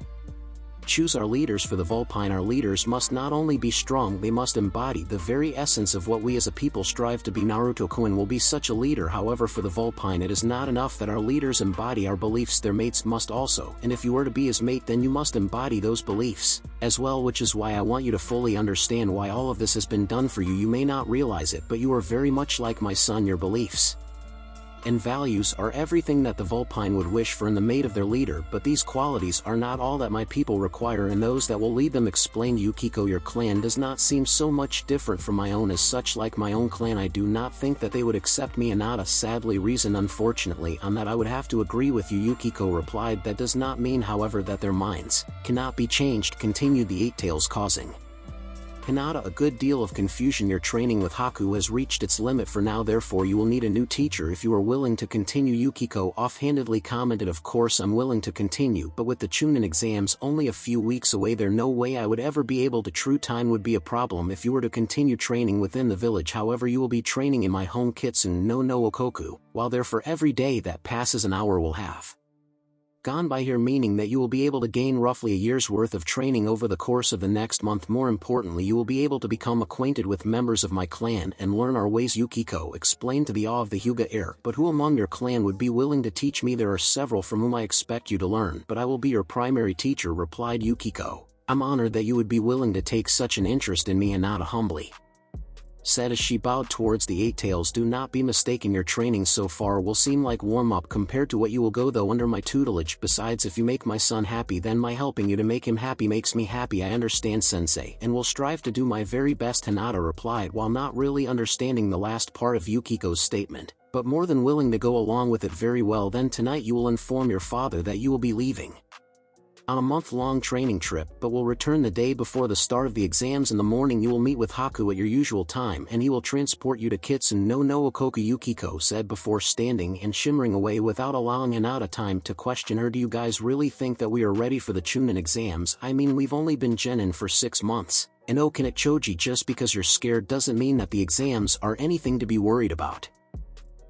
choose our leaders. For the Vulpine, our leaders must not only be strong, they must embody the very essence of what we as a people strive to be. Naruto-kun will be such a leader. However, for the Vulpine, it is not enough that our leaders embody our beliefs, their mates must also, and if you were to be his mate, then you must embody those beliefs as well, which is why I want you to fully understand why all of this has been done for you. You may not realize it, but you are very much like my son. Your beliefs and values are everything that the Vulpine would wish for in the mate of their leader, but these qualities are not all that my people require and those that will lead them, explained Yukiko. Your clan does not seem so much different from my own. As such, like my own clan, I do not think that they would accept me. Hinata sadly reasoned. Unfortunately, on that I would have to agree with you, Yukiko replied. That does not mean, however, that their minds cannot be changed, continued the Eight Tails, causing Hinata a good deal of confusion. Your training with Haku has reached its limit for now, therefore you will need a new teacher if you are willing to continue, Yukiko offhandedly commented. Of course I'm willing to continue, but with the Chunin exams only a few weeks away, there's no way I would ever be able to. True time would be a problem if you were to continue training within the village. However, you will be training in my home Kitsune no Okoku, while there for every day that passes an hour will have gone by here, meaning that you will be able to gain roughly a year's worth of training over the course of the next month. More importantly, you will be able to become acquainted with members of my clan and learn our ways, Yukiko explained to the awe of the Hyuga heir. But who among your clan would be willing to teach me? There are several from whom I expect you to learn, but I will be your primary teacher, replied Yukiko. I'm honored that you would be willing to take such an interest in me, Hinata humbly said as she bowed towards the Eight Tails. Do not be mistaken, your training so far will seem like warm-up compared to what you will go though under my tutelage. Besides, if you make my son happy, then my helping you to make him happy makes me happy. I understand, sensei, and will strive to do my very best, Hinata replied, while not really understanding the last part of Yukiko's statement, but more than willing to go along with it. Very well then, tonight you will inform your father that you will be leaving on a month-long training trip, but will return the day before the start of the exams. In the morning you will meet with Haku at your usual time and he will transport you to Kitsune no Okoku, Yukiko said before standing and shimmering away without allowing Hinata time to question her. Do you guys really think that we are ready for the Chunin exams? I mean, we've only been genin for 6 months. And oh, can it, Choji, just because you're scared doesn't mean that the exams are anything to be worried about.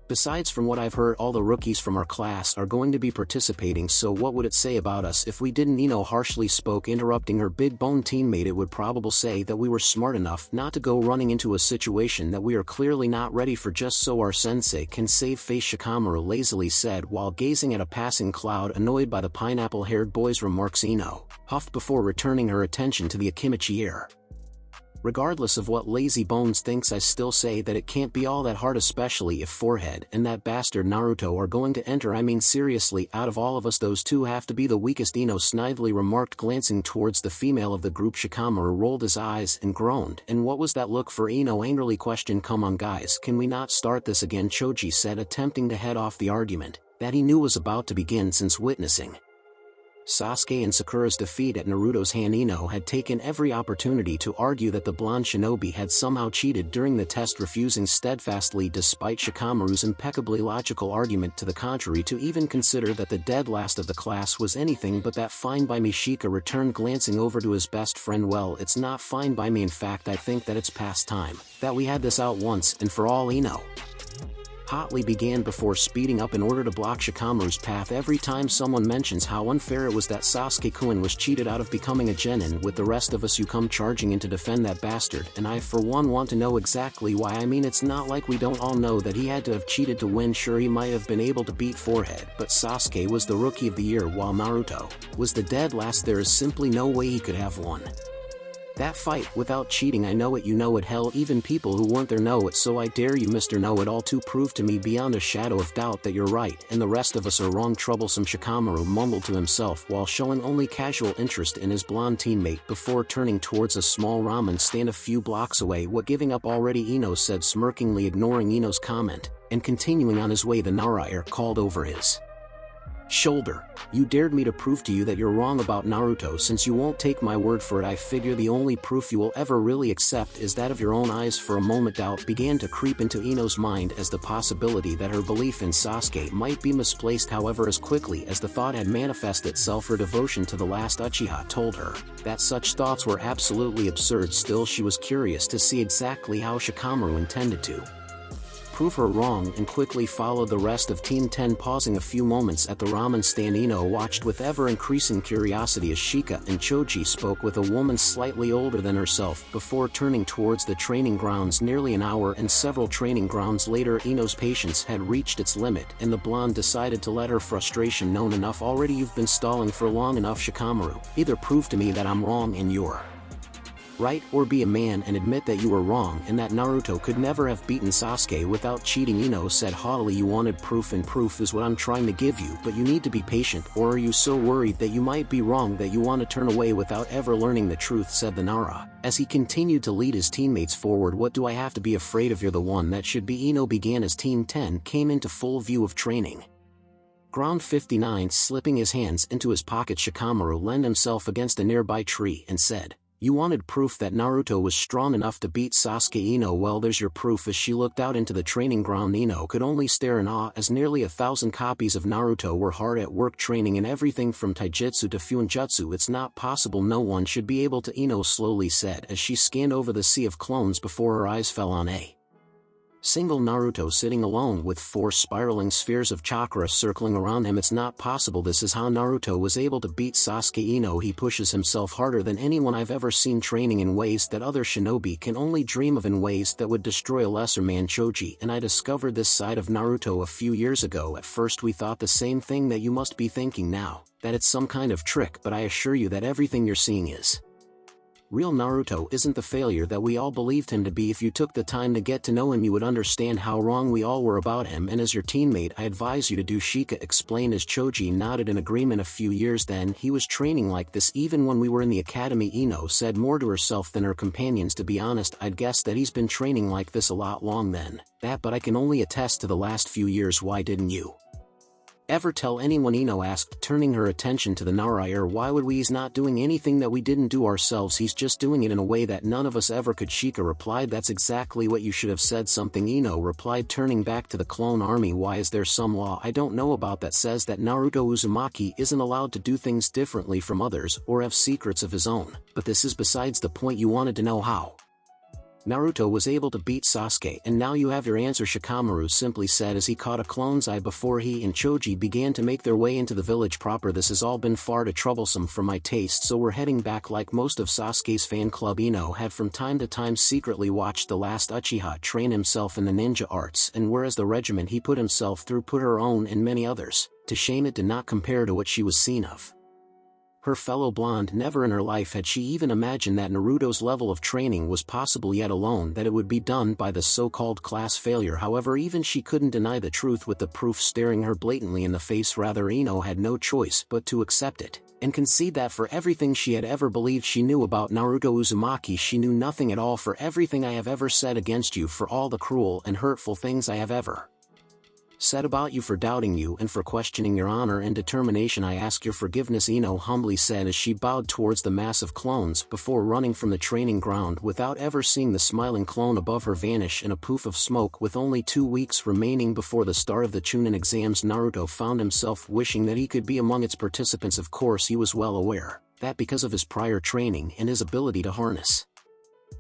Besides, from what I've heard, all the rookies from our class are going to be participating, so what would it say about us if we didn't? Ino harshly spoke, interrupting her big bone teammate. It would probably say that we were smart enough not to go running into a situation that we are clearly not ready for, just so our sensei can save face, Shikamaru lazily said while gazing at a passing cloud. Annoyed by the pineapple-haired boy's remarks, Ino huffed before returning her attention to the Akimichi ear. Regardless of what Lazy Bones thinks, I still say that it can't be all that hard, especially if Forehead and that bastard Naruto are going to enter. I mean, seriously, out of all of us, those two have to be the weakest, Ino snidely remarked, glancing towards the female of the group. Shikamaru rolled his eyes and groaned. And what was that look for? Ino angrily questioned. Come on guys, can we not start this again? Choji said, attempting to head off the argument that he knew was about to begin. Since witnessing Sasuke and Sakura's defeat at Naruto's hand, Ino had taken every opportunity to argue that the blonde shinobi had somehow cheated during the test, refusing steadfastly despite Shikamaru's impeccably logical argument to the contrary to even consider that the dead last of the class was anything but that. Fine by me, Shika returned, glancing over to his best friend. Well, it's not fine by me, in fact I think that it's past time that we had this out once and for all. Ino hotly began before speeding up in order to block Shikamaru's path every time someone mentions how unfair it was that Sasuke-kun was cheated out of becoming a genin. With the rest of us, you come charging in to defend that bastard, and I for one want to know exactly why. I mean, it's not like we don't all know that he had to have cheated to win. Sure, he might have been able to beat Forehead, but Sasuke was the rookie of the year while Naruto was the dead last. There is simply no way he could have won that fight without cheating. I know it, you know it, hell, even people who weren't there know it, so I dare you, Mr. Know-It-All, to prove to me beyond a shadow of doubt that you're right and the rest of us are wrong. Troublesome, Shikamaru mumbled to himself while showing only casual interest in his blonde teammate before turning towards a small ramen stand a few blocks away. What, giving up already? Ino said, smirkingly ignoring Ino's comment and continuing on his way. The Nara called over his shoulder. You dared me to prove to you that you're wrong about Naruto. Since you won't take my word for it, I figure the only proof you will ever really accept is that of your own eyes. For a moment, doubt began to creep into Ino's mind as the possibility that her belief in Sasuke might be misplaced. However, as quickly as the thought had manifested itself, her devotion to the last Uchiha told her that such thoughts were absolutely absurd. Still, she was curious to see exactly how Shikamaru intended to prove her wrong and quickly followed the rest of Team 10. Pausing a few moments at the ramen stand, Ino watched with ever-increasing curiosity as Shika and Choji spoke with a woman slightly older than herself before turning towards the training grounds. Nearly an hour and several training grounds later, Ino's patience had reached its limit and the blonde decided to let her frustration known. Enough already, you've been stalling for long enough, Shikamaru. Either prove to me that I'm wrong and you're right? Or be a man and admit that you were wrong and that Naruto could never have beaten Sasuke without cheating. Ino said haughtily, you wanted proof, and proof is what I'm trying to give you, but you need to be patient. Or are you so worried that you might be wrong that you want to turn away without ever learning the truth, said the Nara. As he continued to lead his teammates forward. What do I have to be afraid of? You're the one that should be. Ino began as Team 10 came into full view of training. Ground 59, slipping his hands into his pocket, Shikamaru leaned himself against a nearby tree and said, you wanted proof that Naruto was strong enough to beat Sasuke. Ino, well, there's your proof. As she looked out into the training ground, Ino could only stare in awe as nearly 1,000 copies of Naruto were hard at work training in everything from taijutsu to fuinjutsu. It's not possible, no one should be able to, Ino slowly said as she scanned over the sea of clones before her eyes fell on a single Naruto sitting alone with 4 spiraling spheres of chakra circling around him. It's not possible. This is how Naruto was able to beat Sasuke. Ino, he pushes himself harder than anyone I've ever seen, training in ways that other shinobi can only dream of, in ways that would destroy a lesser man. Choji and I discovered this side of Naruto a few years ago. At first we thought the same thing that you must be thinking now, that it's some kind of trick, but I assure you that everything you're seeing is real. Naruto isn't the failure that we all believed him to be. If you took the time to get to know him, you would understand how wrong we all were about him, and as your teammate I advise you to do, Shika explained as Choji nodded in agreement. A few years then he was training like this even when we were in the academy. Ino said more to herself than her companions. To be honest, I'd guess that he's been training like this a lot long then, but I can only attest to the last few years. Why didn't you ever tell anyone? Ino asked, turning her attention to the Narayer. Why would we? He's not doing anything that we didn't do ourselves. He's just doing it in a way that none of us ever could. Shika replied, that's exactly what you should have said. Something, Ino replied, turning back to the clone army. Why, is there some law I don't know about that says that Naruto Uzumaki isn't allowed to do things differently from others or have secrets of his own? But this is besides the point. You wanted to know how Naruto was able to beat Sasuke, and now you have your answer, Shikamaru simply said as he caught a clone's eye before he and Choji began to make their way into the village proper. This has all been far too troublesome for my taste, so we're heading back. Like most of Sasuke's fan club, Ino had from time to time secretly watched the last Uchiha train himself in the ninja arts, and whereas the regiment he put himself through put her own and many others to shame, it did not compare to what she was seen of her fellow blonde. Never in her life had she even imagined that Naruto's level of training was possible, yet alone that it would be done by the so-called class failure. However, even she couldn't deny the truth with the proof staring her blatantly in the face. Rather, Ino had no choice but to accept it and concede that for everything she had ever believed she knew about Naruto Uzumaki, she knew nothing at all. For everything I have ever said against you, for all the cruel and hurtful things I have ever said about you, for doubting you and for questioning your honor and determination, I ask your forgiveness, Ino humbly said as she bowed towards the mass of clones before running from the training ground without ever seeing the smiling clone above her vanish in a poof of smoke. With only 2 weeks remaining before the start of the Chunin exams, Naruto found himself wishing that he could be among its participants. Of course, he was well aware that because of his prior training and his ability to harness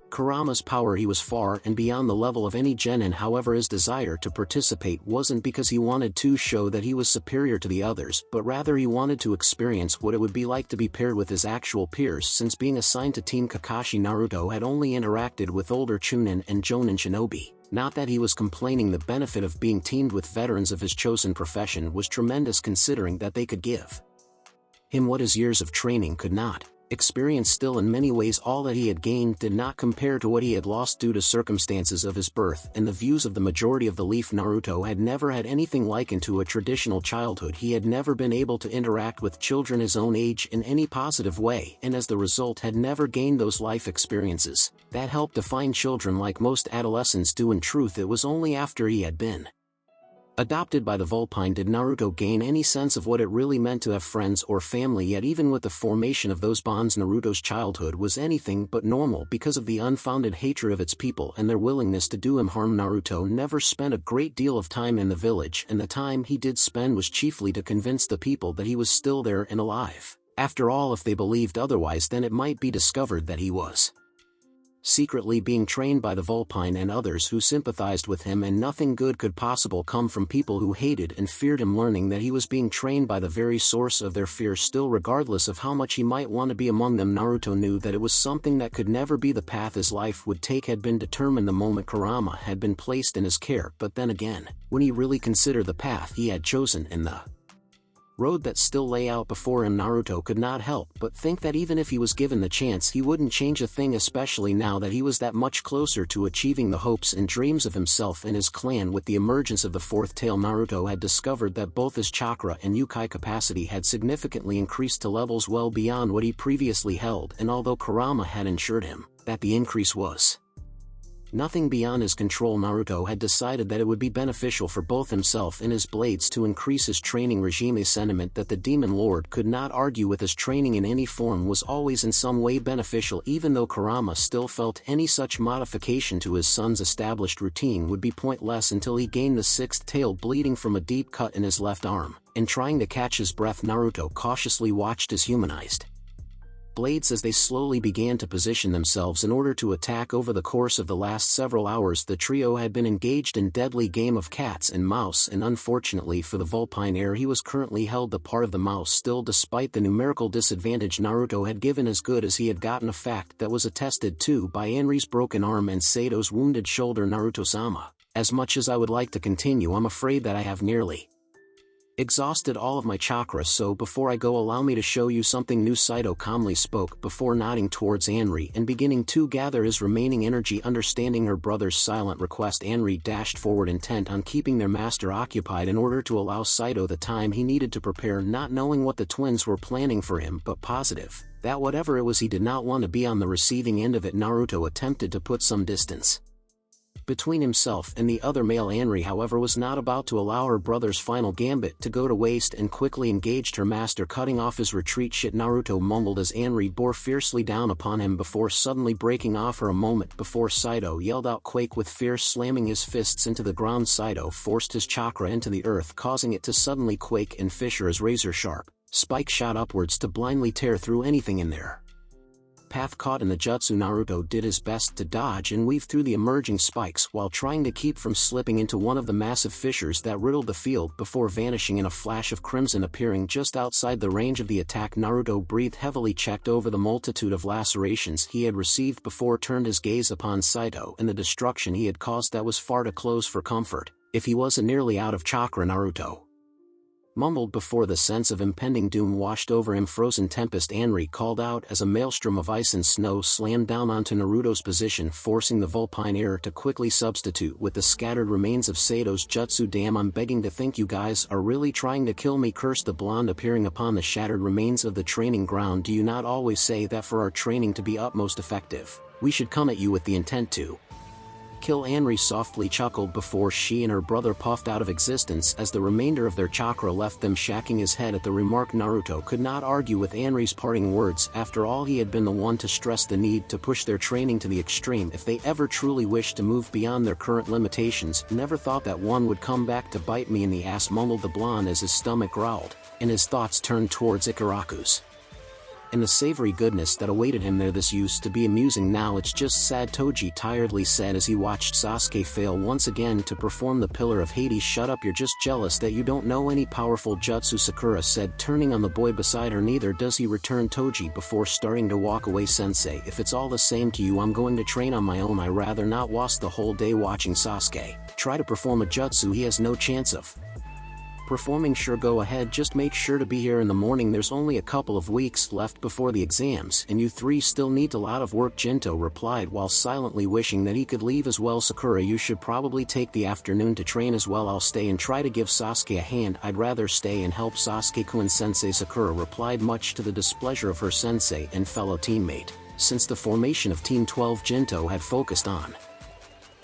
Kurama's power, he was far and beyond the level of any genin. However, his desire to participate wasn't because he wanted to show that he was superior to the others, but rather he wanted to experience what it would be like to be paired with his actual peers. Since being assigned to Team Kakashi, Naruto had only interacted with older Chunin and Jonin shinobi. Not that he was complaining. The benefit of being teamed with veterans of his chosen profession was tremendous, considering that they could give him what his years of training could not. Experience. Still, in many ways all that he had gained did not compare to what he had lost due to circumstances of his birth and the views of the majority of the Leaf. Naruto had never had anything likened to a traditional childhood. He had never been able to interact with children his own age in any positive way, and as the result had never gained those life experiences that help define children like most adolescents do. In truth, it was only after he had been adopted by the Vulpine did Naruto gain any sense of what it really meant to have friends or family. Yet even with the formation of those bonds, Naruto's childhood was anything but normal because of the unfounded hatred of its people and their willingness to do him harm. Naruto never spent a great deal of time in the village, and the time he did spend was chiefly to convince the people that he was still there and alive. After all, if they believed otherwise, then it might be discovered that he was secretly being trained by the Vulpine and others who sympathized with him, and nothing good could possibly come from people who hated and feared him. Learning that he was being trained by the very source of their fear, still regardless of how much he might want to be among them, Naruto knew that it was something that could never be the path his life would take. Had been determined the moment Kurama had been placed in his care. But then again, when he really considered the path he had chosen in the road that still lay out before him. Naruto could not help but think that even if he was given the chance he wouldn't change a thing, especially now that he was that much closer to achieving the hopes and dreams of himself and his clan. With the emergence of the fourth tail, Naruto had discovered that both his chakra and Yukai capacity had significantly increased to levels well beyond what he previously held, and although Kurama had assured him that the increase was nothing beyond his control, Naruto had decided that it would be beneficial for both himself and his blades to increase his training regime. A sentiment that the Demon Lord could not argue with, his training in any form was always in some way beneficial, even though Kurama still felt any such modification to his son's established routine would be pointless until he gained the sixth tail. Bleeding from a deep cut in his left arm, and trying to catch his breath, Naruto cautiously watched his humanized blades as they slowly began to position themselves in order to attack. Over the course of the last several hours the trio had been engaged in deadly game of cats and mouse, and unfortunately for the Vulpine heir he was currently held the part of the mouse. Still, despite the numerical disadvantage Naruto had given as good as he had gotten, a fact that was attested to by Anri's broken arm and Sato's wounded shoulder. Naruto-sama, as much as I would like to continue, I'm afraid that I have nearly exhausted all of my chakra, so before I go allow me to show you something new. Saito calmly spoke before nodding towards Anri and beginning to gather his remaining energy. Understanding her brother's silent request, Anri dashed forward, intent on keeping their master occupied in order to allow Saito the time he needed to prepare, not knowing what the twins were planning for him, but positive that whatever it was he did not want to be on the receiving end of it. Naruto attempted to put some distance between himself and the other male. Anri, however, was not about to allow her brother's final gambit to go to waste and quickly engaged her master, cutting off his retreat. Shit, Naruto mumbled as Anri bore fiercely down upon him before suddenly breaking off her. A moment before Saito yelled out, "Quake!" with fear, slamming his fists into the ground. Saito forced his chakra into the earth, causing it to suddenly quake and fissure as razor-sharp spike shot upwards to blindly tear through anything in there path. Caught in the jutsu, Naruto did his best to dodge and weave through the emerging spikes while trying to keep from slipping into one of the massive fissures that riddled the field before vanishing in a flash of crimson, appearing just outside the range of the attack. Naruto breathed heavily, checked over the multitude of lacerations he had received before turned his gaze upon Saito and the destruction he had caused. That was far too close for comfort. If he wasn't nearly out of chakra, Naruto mumbled before the sense of impending doom washed over him. Frozen tempest, Anri called out as a maelstrom of ice and snow slammed down onto Naruto's position, forcing the Vulpine heir to quickly substitute with the scattered remains of Sato's jutsu. Damn, I'm begging to think you guys are really trying to kill me, cursed the blonde, appearing upon the shattered remains of the training ground. Do you not always say that for our training to be utmost effective, we should come at you with the intent to kill? Anri softly chuckled before she and her brother puffed out of existence as the remainder of their chakra left them. Shaking his head at the remark, Naruto could not argue with Anri's parting words. After all, he had been the one to stress the need to push their training to the extreme if they ever truly wished to move beyond their current limitations. Never thought that one would come back to bite me in the ass, mumbled the blonde as his stomach growled and his thoughts turned towards Ikaraku's and the savory goodness that awaited him there. This used to be amusing, now it's just sad, Toji tiredly said as he watched Sasuke fail once again to perform the Pillar of Hades. Shut up, you're just jealous that you don't know any powerful jutsu, Sakura said, turning on the boy beside her. Neither does he, returned Toji before starting to walk away. Sensei, if it's all the same to you, I'm going to train on my own. I rather not waste the whole day watching Sasuke try to perform a jutsu he has no chance of performing. Sure, go ahead, just make sure to be here in the morning. There's only a couple of weeks left before the exams and you three still need a lot of work, Jinto replied while silently wishing that he could leave as well. Sakura, you should probably take the afternoon to train as well. I'll stay and try to give Sasuke a hand. I'd rather stay and help Sasuke-kun, Sensei, Sakura replied, much to the displeasure of her sensei and fellow teammate. Since the formation of Team 12, Jinto had focused on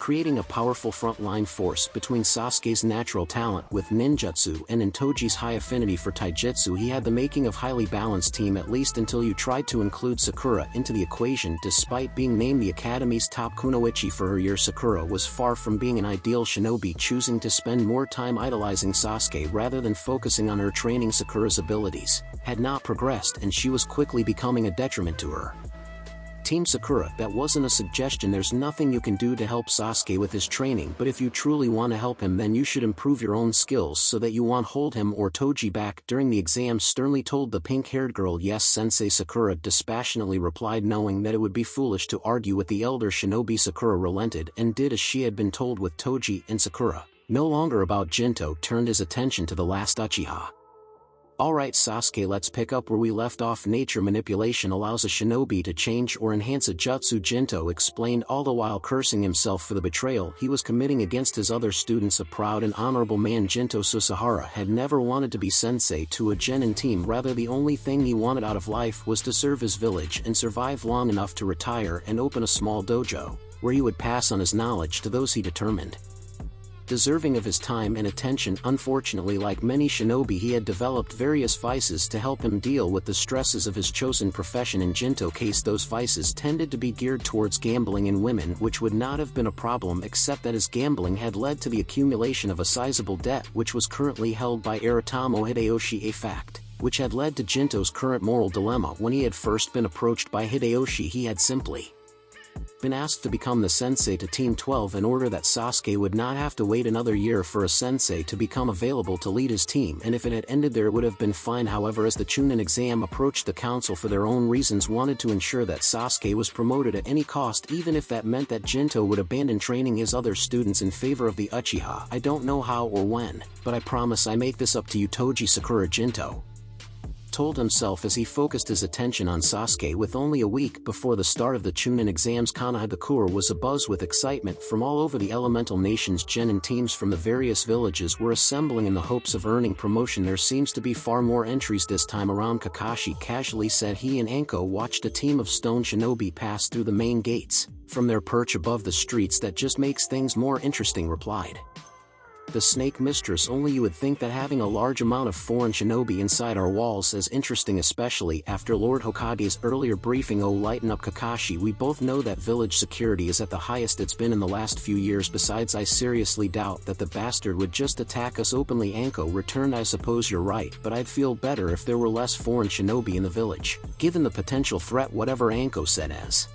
creating a powerful frontline force between Sasuke's natural talent with ninjutsu and Toji's high affinity for taijutsu. He had the making of highly balanced team, at least until you tried to include Sakura into the equation. Despite being named the Academy's top kunoichi for her year, Sakura was far from being an ideal shinobi, choosing to spend more time idolizing Sasuke rather than focusing on her training. Sakura's abilities had not progressed and she was quickly becoming a detriment to her team. Sakura, that wasn't a suggestion. There's nothing you can do to help Sasuke with his training, but if you truly want to help him, then you should improve your own skills so that you won't hold him or Toji back during the exam, sternly told the pink-haired girl. Yes, Sensei, Sakura dispassionately replied, knowing that it would be foolish to argue with the elder shinobi. Sakura relented and did as she had been told. With Toji and Sakura no longer about, Jinto turned his attention to the last Uchiha Alright Sasuke, let's pick up where we left off. Nature manipulation allows a shinobi to change or enhance a jutsu, Jinto explained, all the while cursing himself for the betrayal he was committing against his other students. A proud and honorable man, Jinto Susahara had never wanted to be sensei to a genin team. Rather, the only thing he wanted out of life was to serve his village and survive long enough to retire and open a small dojo, where he would pass on his knowledge to those he determined deserving of his time and attention. Unfortunately, like many shinobi, he had developed various vices to help him deal with the stresses of his chosen profession. In Jinto's case, those vices tended to be geared towards gambling and women, which would not have been a problem except that his gambling had led to the accumulation of a sizable debt which was currently held by Aratamo Hideyoshi, a fact which had led to Jinto's current moral dilemma. When he had first been approached by Hideyoshi, he had simply been asked to become the sensei to Team 12 in order that Sasuke would not have to wait another year for a sensei to become available to lead his team, and if it had ended there it would have been fine. However, as the Chunin exam approached, the council for their own reasons wanted to ensure that Sasuke was promoted at any cost, even if that meant that Jinto would abandon training his other students in favor of the Uchiha. I don't know how or when, but I promise I make this up to you, Toji Sakura, Jinto told himself as he focused his attention on Sasuke. With only a week before the start of the Chunin exams, Konohagakure was abuzz with excitement. From all over the elemental nations, genin teams from the various villages were assembling in the hopes of earning promotion. There seems to be far more entries this time around, Kakashi casually said. He and Anko watched a team of stone shinobi pass through the main gates from their perch above the streets. That just makes things more interesting, replied the Snake Mistress. Only you would think that having a large amount of foreign shinobi inside our walls is interesting, especially after Lord Hokage's earlier briefing. Oh, lighten up, Kakashi. We both know that village security is at the highest it's been in the last few years. Besides, I seriously doubt that the bastard would just attack us openly, Anko returned. I suppose you're right, but I'd feel better if there were less foreign shinobi in the village, given the potential threat. Whatever, Anko said as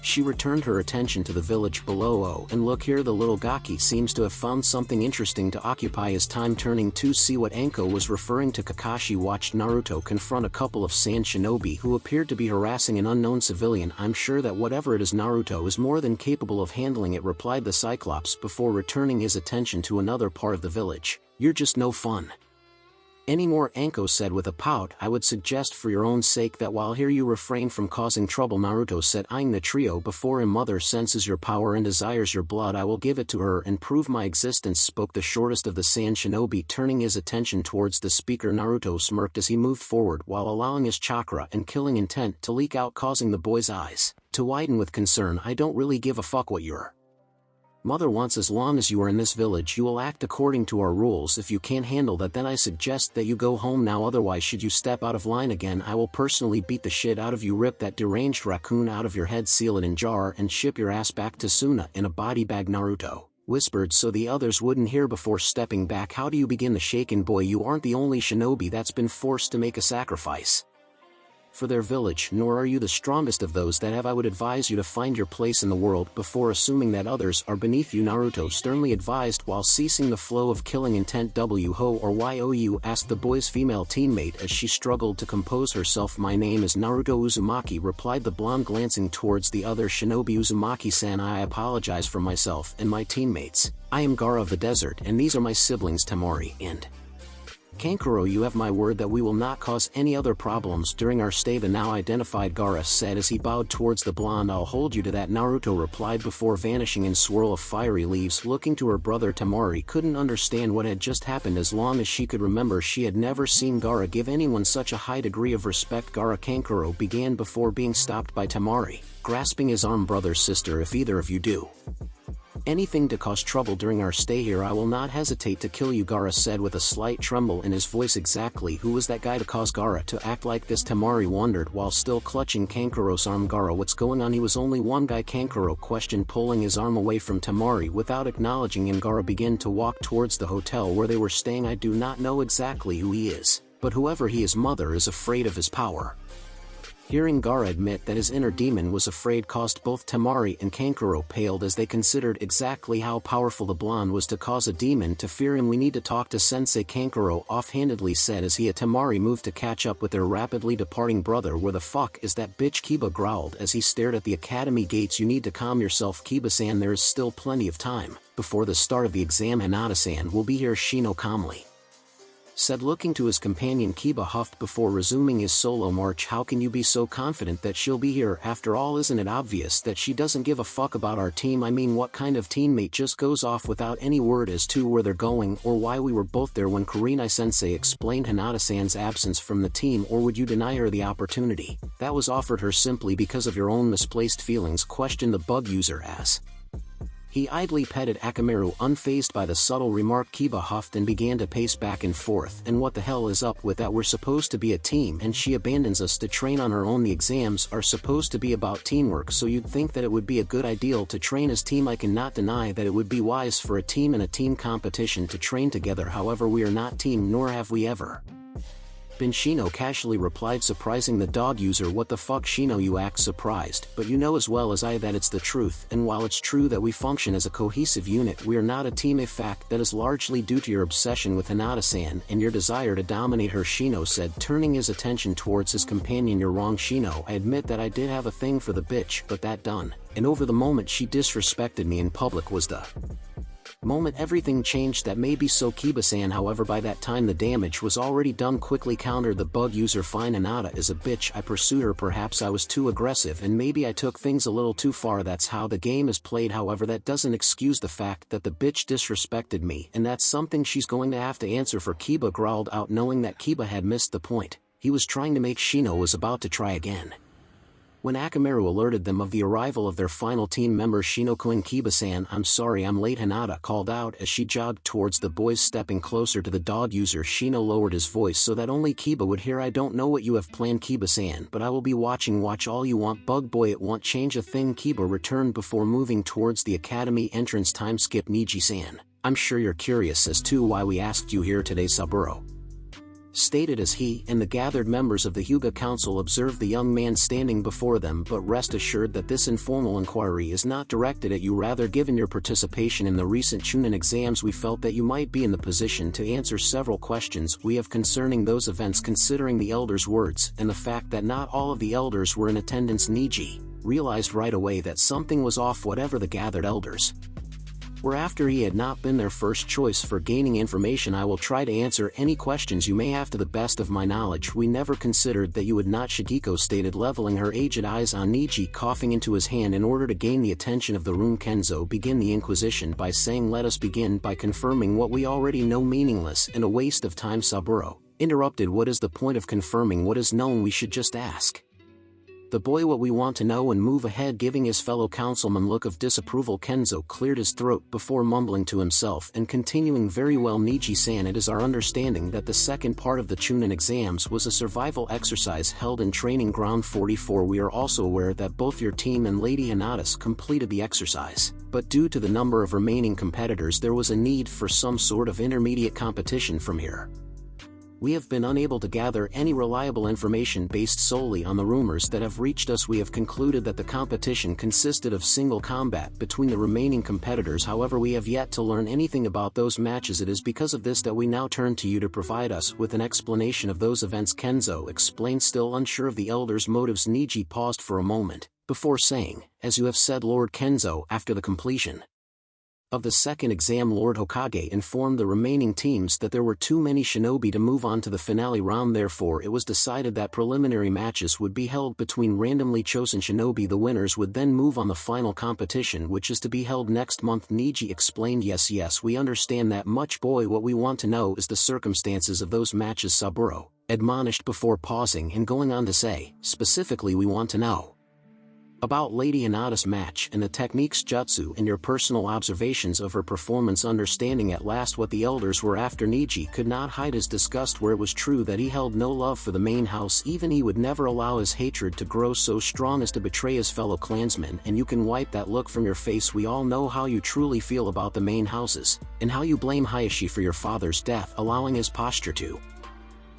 she returned her attention to the village below. Oh, and look here, the little Gaki seems to have found something interesting to occupy his time. Turning to see what Anko was referring to, Kakashi watched Naruto confront a couple of sand shinobi who appeared to be harassing an unknown civilian. I'm sure that whatever it is, Naruto is more than capable of handling it, replied the Cyclops before returning his attention to another part of the village. You're just no fun anymore, Anko said with a pout. I would suggest for your own sake that while here you refrain from causing trouble, Naruto said, eyeing the trio before him. Mother senses your power and desires your blood. I will give it to her and prove my existence, spoke the shortest of the sand shinobi, turning his attention towards the speaker. Naruto smirked as he moved forward while allowing his chakra and killing intent to leak out, causing the boy's eyes to widen with concern. I don't really give a fuck what your mother wants. As long as you are in this village, you will act according to our rules. If you can't handle that, then I suggest that you go home now. Otherwise, should you step out of line again, I will personally beat the shit out of you. Rip that deranged raccoon out of your head, seal it in jar, and ship your ass back to Suna in a body bag, Naruto whispered so the others wouldn't hear before stepping back. How do you begin? The shaken boy, you aren't the only shinobi that's been forced to make a sacrifice for their village, nor are you the strongest of those that have. I would advise you to find your place in the world before assuming that others are beneath you, Naruto sternly advised while ceasing the flow of killing intent. Who or you? Asked the boy's female teammate as she struggled to compose herself. My name is Naruto Uzumaki, replied the blonde, glancing towards the other shinobi. Uzumaki-san, I apologize for myself and my teammates. I am Gaara of the desert, and these are my siblings Temari and Kankuro. You have my word that we will not cause any other problems during our stay, the now identified Gaara said as he bowed towards the blonde. I'll hold you to that, Naruto replied before vanishing in swirl of fiery leaves. Looking to her brother, Temari couldn't understand what had just happened. As long as she could remember, she had never seen Gaara give anyone such a high degree of respect. Gaara, Kankuro began before being stopped by Temari, grasping his arm. Brother, sister, if either of you do anything to cause trouble during our stay here, I will not hesitate to kill you, Gaara said with a slight tremble in his voice. Exactly who was that guy to cause Gaara to act like this? Temari wondered while still clutching Kankuro's arm. Gaara, what's going on? He was only one guy, Kankuro questioned, pulling his arm away from Temari without acknowledging him. Gaara began to walk towards the hotel where they were staying. I do not know exactly who he is, but whoever he is, mother is afraid of his power. Hearing Gaara admit that his inner demon was afraid caused both Temari and Kankuro paled as they considered exactly how powerful the blonde was to cause a demon to fear him. We need to talk to Sensei, Kankuro offhandedly said as he and Temari moved to catch up with their rapidly departing brother. Where the fuck is that bitch? Kiba growled as he stared at the academy gates. You need to calm yourself, Kiba-san, there is still plenty of time before the start of the exam. Hinata-san will be here, Shino calmly said looking to his companion. Kiba huffed before resuming his solo march. How can you be so confident that she'll be here? After all, isn't it obvious that she doesn't give a fuck about our team? I mean, what kind of teammate just goes off without any word as to where they're going or why we were both there when Kurenai-sensei explained Hinata-san's absence from the team? Or would you deny her the opportunity that was offered her simply because of your own misplaced feelings? Questioned the bug user as he idly petted Akamaru. Unfazed by the subtle remark, Kiba huffed and began to pace back and forth. And what the hell is up with that? We're supposed to be a team and she abandons us to train on her own. The exams are supposed to be about teamwork, so you'd think that it would be a good idea to train as team. I cannot deny that it would be wise for a team in a team competition to train together. However, we are not team, nor have we ever been. Shino casually replied, surprising the dog user. What the fuck, Shino, you act surprised, but you know as well as I that it's the truth, and while it's true that we function as a cohesive unit, we are not a team, a fact that is largely due to your obsession with Hinata-san and your desire to dominate her, Shino said, turning his attention towards his companion. You're wrong, Shino. I admit that I did have a thing for the bitch, but that done, and over the moment she disrespected me in public was the moment everything changed. That may be so, Kiba-san, however by that time the damage was already done. Quickly countered the bug user. Fine, Hinata is a bitch. I pursued her. Perhaps I was too aggressive and maybe I took things a little too far. That's how the game is played. However, that doesn't excuse the fact that the bitch disrespected me, and that's something she's going to have to answer for. Kiba growled out, knowing that Kiba had missed the point he was trying to make. Shino was about to try again when Akamaru alerted them of the arrival of their final team member. Shino-kun, Kiba-san, I'm sorry I'm late, Hinata called out as she jogged towards the boys, stepping closer to the dog user. Shino lowered his voice so that only Kiba would hear. I don't know what you have planned, Kiba-san, but I will be watching. Watch all you want, bug boy, it won't change a thing, Kiba returned before moving towards the academy entrance. Time skip. Niji-san, I'm sure you're curious as to why we asked you here today, Saburo stated as he and the gathered members of the Hyuga Council observed the young man standing before them. But rest assured that this informal inquiry is not directed at you. Rather, given your participation in the recent Chunin exams, we felt that you might be in the position to answer several questions we have concerning those events. Considering the elders' words and the fact that not all of the elders were in attendance, Niji realized right away that something was off. Whatever the gathered elders were after, he had not been their first choice for gaining information. I will try to answer any questions you may have to the best of my knowledge. We never considered that you would not, Shigeko stated, leveling her aged eyes on Niji, coughing into his hand in order to gain the attention of the room. Kenzo began the inquisition by saying, let us begin by confirming what we already know. Meaningless and a waste of time, Saburo interrupted. What is the point of confirming what is known? We should just ask the boy what we want to know and move ahead. Giving his fellow councilman look of disapproval, Kenzo cleared his throat before mumbling to himself and continuing, very well, Niji-san, it is our understanding that the second part of the Chunin exams was a survival exercise held in Training Ground 44. We are also aware that both your team and Lady Hinata completed the exercise, but due to the number of remaining competitors there was a need for some sort of intermediate competition. From here, we have been unable to gather any reliable information. Based solely on the rumors that have reached us, we have concluded that the competition consisted of single combat between the remaining competitors. However, we have yet to learn anything about those matches. It is because of this that we now turn to you to provide us with an explanation of those events, Kenzo explained, still unsure of the elders' motives. Niji paused for a moment before saying, as you have said, Lord Kenzo, after the completion of the second exam, Lord Hokage informed the remaining teams that there were too many shinobi to move on to the finale round. Therefore, it was decided that preliminary matches would be held between randomly chosen shinobi. The winners would then move on the final competition, which is to be held next month. Niji explained. Yes, we understand that much, boy. What we want to know is the circumstances of those matches, Saburo admonished before pausing and going on to say, specifically, we want to know about Lady Hinata's match and the techniques, jutsu, and your personal observations of her performance. Understanding at last what the elders were after, Niji could not hide his disgust. Where it was true that he held no love for the main house, even he would never allow his hatred to grow so strong as to betray his fellow clansmen. And you can wipe that look from your face. We all know how you truly feel about the main houses, and how you blame Hayashi for your father's death. Allowing his posture to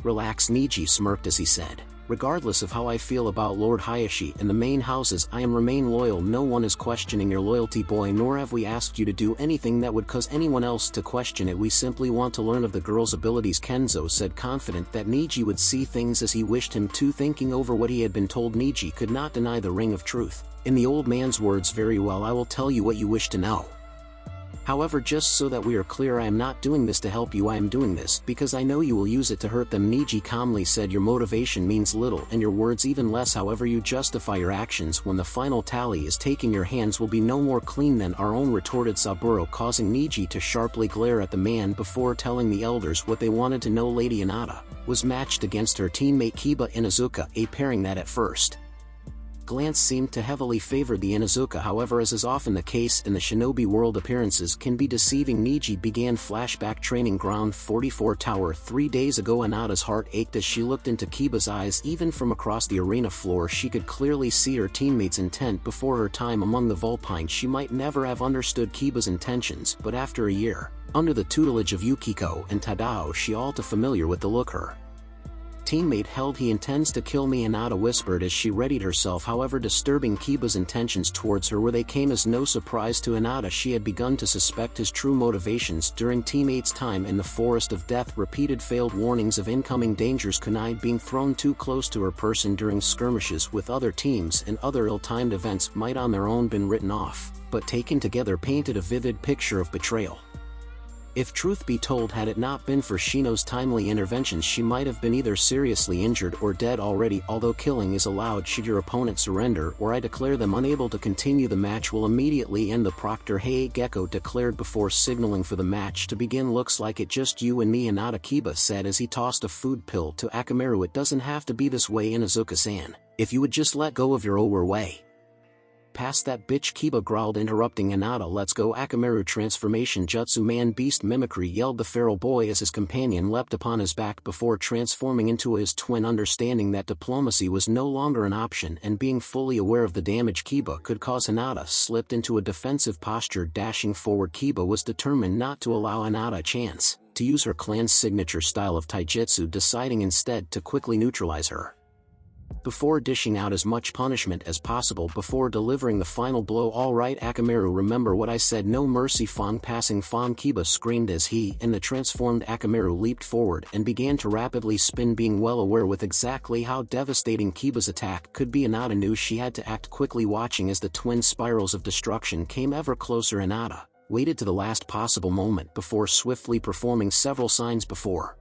relax, Niji smirked as he said, regardless of how I feel about Lord Hayashi and the main houses, I am remain loyal. No one is questioning your loyalty, boy, nor have we asked you to do anything that would cause anyone else to question it. We simply want to learn of the girl's abilities, Kenzo said, confident that Niji would see things as he wished him to. Thinking over what he had been told, Niji could not deny the ring of truth in the old man's words. Very well, I will tell you what you wish to know. However, just so that we are clear, I am not doing this to help you, I am doing this because I know you will use it to hurt them. Neji calmly said, your motivation means little and your words even less, however you justify your actions when the final tally is taken, your hands will be no more clean than our own, retorted Saburo, causing Neji to sharply glare at the man before telling the elders what they wanted to know. Lady Hinata was matched against her teammate Kiba Inuzuka, a pairing that at first glance seemed to heavily favor the Inuzuka. However, as is often the case in the shinobi world, appearances can be deceiving. Neji began flashback training ground 44 tower 3 days ago. Hinata's heart ached as she looked into Kiba's eyes. Even from across the arena floor she could clearly see her teammates' intent. Before her time among the Vulpine she might never have understood Kiba's intentions, but after a year under the tutelage of Yukiko and Tadao she all too familiar with the look her teammate held. He intends to kill me, Hinata whispered as she readied herself. However, disturbing Kiba's intentions towards her where they came as no surprise to Hinata. She had begun to suspect his true motivations during teammates' time in the Forest of Death. Repeated failed warnings of incoming dangers, kunai being thrown too close to her person during skirmishes with other teams, and other ill-timed events might on their own been written off, but taken together painted a vivid picture of betrayal. If truth be told, had it not been for Shino's timely interventions she might have been either seriously injured or dead already. Although killing is allowed should your opponent surrender or I declare them unable to continue, the match will immediately end, the Proctor Hey Gecko declared before signaling for the match to begin. Looks like it just you and me, Hinata, Kiba said as he tossed a food pill to Akamaru. It doesn't have to be this way, Inuzuka-san. If you would just let go of your way. Past that bitch, Kiba growled, interrupting Hinata. Let's go. Akamaru transformation jutsu man beast mimicry, yelled the feral boy as his companion leapt upon his back before transforming into his twin. Understanding that diplomacy was no longer an option and being fully aware of the damage Kiba could cause, Hinata slipped into a defensive posture. Dashing forward, Kiba was determined not to allow Hinata a chance to use her clan's signature style of taijutsu, deciding instead to quickly neutralize her before dishing out as much punishment as possible before delivering the final blow. All right, Akamaru, remember what I said, no mercy. Fong passing Fong, Kiba screamed as he and the transformed Akamaru leaped forward and began to rapidly spin, being well aware with exactly how devastating Kiba's attack could be. Hinata knew she had to act quickly, watching as the twin spirals of destruction came ever closer. Hinata waited to the last possible moment before swiftly performing several signs before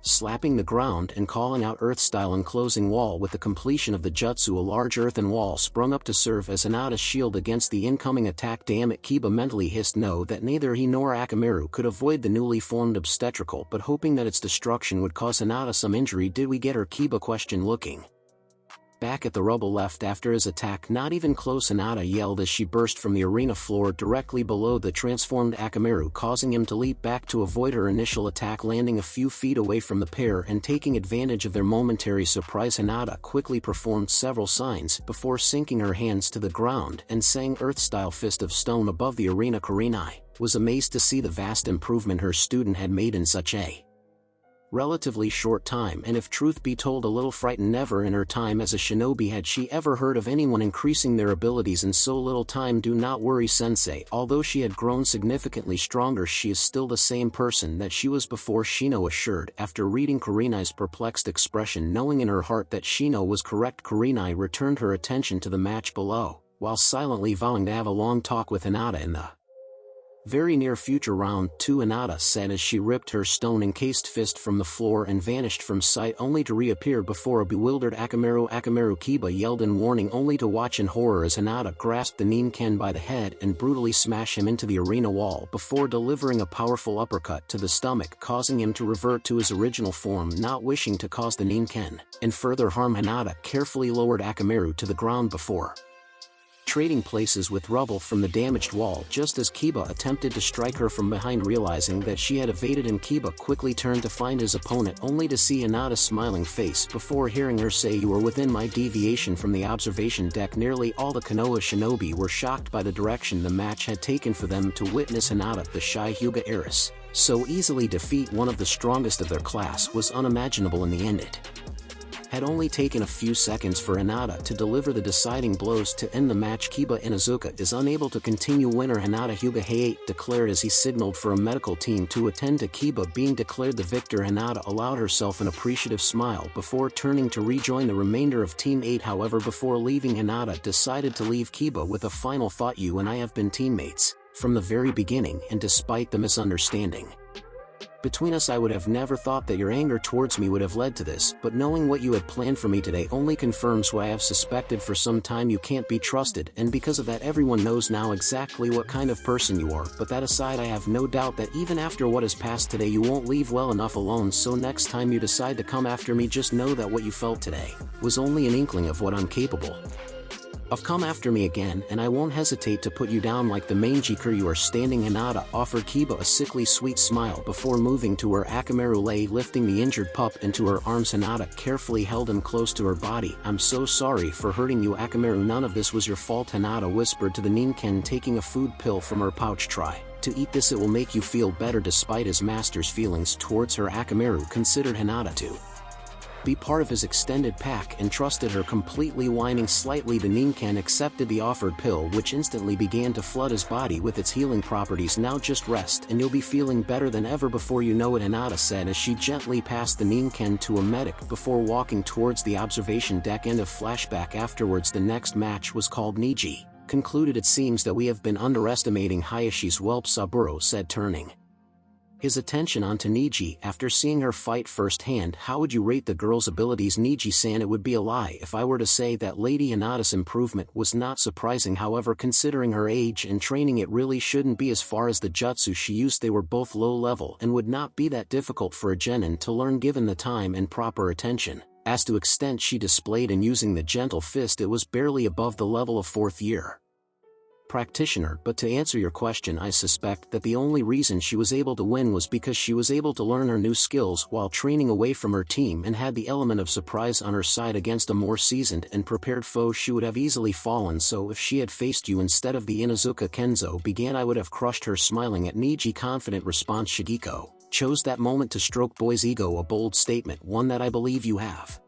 slapping the ground and calling out earth-style enclosing wall. With the completion of the jutsu, a large earthen wall sprung up to serve as Hinata's shield against the incoming attack. Damn it, Kiba mentally hissed. Know that neither he nor Akamaru could avoid the newly formed obstetrical, but hoping that its destruction would cause Hinata some injury. Did we get her? Kiba questioned, looking back at the rubble left after his attack. Not even close, Hinata yelled as she burst from the arena floor directly below the transformed Akamaru, causing him to leap back to avoid her initial attack. Landing a few feet away from the pair and taking advantage of their momentary surprise, Hinata quickly performed several signs before sinking her hands to the ground and saying earth-style fist of stone above the arena. Kurenai was amazed to see the vast improvement her student had made in such a relatively short time, and if truth be told, a little frightened. Never in her time as a shinobi had she ever heard of anyone increasing their abilities in so little time. Do not worry, sensei. Although she had grown significantly stronger, she is still the same person that she was before, Shino assured. After reading Kurenai's perplexed expression, knowing in her heart that Shino was correct, Kurenai returned her attention to the match below, while silently vowing to have a long talk with Hinata in the very near future. Round 2, Hinata said as she ripped her stone-encased fist from the floor and vanished from sight, only to reappear before a bewildered Akamaru. Akamaru, Kiba yelled in warning, only to watch in horror as Hinata grasped the Ninken by the head and brutally smashed him into the arena wall before delivering a powerful uppercut to the stomach, causing him to revert to his original form. Not wishing to cause the Ninken and further harm, Hinata carefully lowered Akamaru to the ground before trading places with rubble from the damaged wall just as Kiba attempted to strike her from behind. Realizing that she had evaded him, Kiba quickly turned to find his opponent, only to see Hinata's smiling face before hearing her say, "You are within my deviation from the observation deck." Nearly all the Konoha shinobi were shocked by the direction the match had taken. For them to witness Hinata, the shy Hyuga heiress, so easily defeat one of the strongest of their class was unimaginable. In the end, it had only taken a few seconds for Hinata to deliver the deciding blows to end the match. Kiba Inuzuka is unable to continue. Winner Hinata Hyuga Heiate declared as he signaled for a medical team to attend to Kiba being declared the victor. Hinata allowed herself an appreciative smile before turning to rejoin the remainder of Team 8. However, before leaving, Hinata decided to leave Kiba with a final thought. You and I have been teammates from the very beginning and despite the misunderstanding between us, I would have never thought that your anger towards me would have led to this, but knowing what you had planned for me today only confirms what I have suspected for some time. You can't be trusted, and because of that everyone knows now exactly what kind of person you are. But that aside, I have no doubt that even after what has passed today you won't leave well enough alone, so next time you decide to come after me, just know that what you felt today was only an inkling of what I'm capable of. Come after me again, and I won't hesitate to put you down like the manjiker you are standing. Hinata offered Kiba a sickly sweet smile before moving to where Akamaru lay, lifting the injured pup into her arms. Hinata carefully held him close to her body. I'm so sorry for hurting you, Akamaru. None of this was your fault, Hinata whispered to the ninken, taking a food pill from her pouch. Try to eat this, it will make you feel better. Despite his master's feelings towards her, Akamaru considered Hinata to be part of his extended pack and trusted her completely. Whining slightly, the ninken accepted the offered pill, which instantly began to flood his body with its healing properties. Now just rest and you'll be feeling better than ever before you know it, Hinata said as she gently passed the ninken to a medic before walking towards the observation deck. End of flashback. Afterwards, the next match was called Niji concluded. It seems that we have been underestimating Hayashi's whelp, Saburo said, turning his attention onto Niji after seeing her fight firsthand. How would you rate the girl's abilities, Niji-san? It would be a lie if I were to say that Lady Hinata's improvement was not surprising. However, considering her age and training, it really shouldn't be. As far as the jutsu she used, they were both low level and would not be that difficult for a genin to learn given the time and proper attention. As to extent she displayed in using the gentle fist, it was barely above the level of 4th year practitioner. But to answer your question, I suspect that the only reason she was able to win was because she was able to learn her new skills while training away from her team and had the element of surprise on her side. Against a more seasoned and prepared foe she would have easily fallen, so if she had faced you instead of the Inuzuka Kenzo began, I would have crushed her. Smiling at Niji confident response, Shigeko chose that moment to stroke boy's ego, a bold statement, one that I believe you have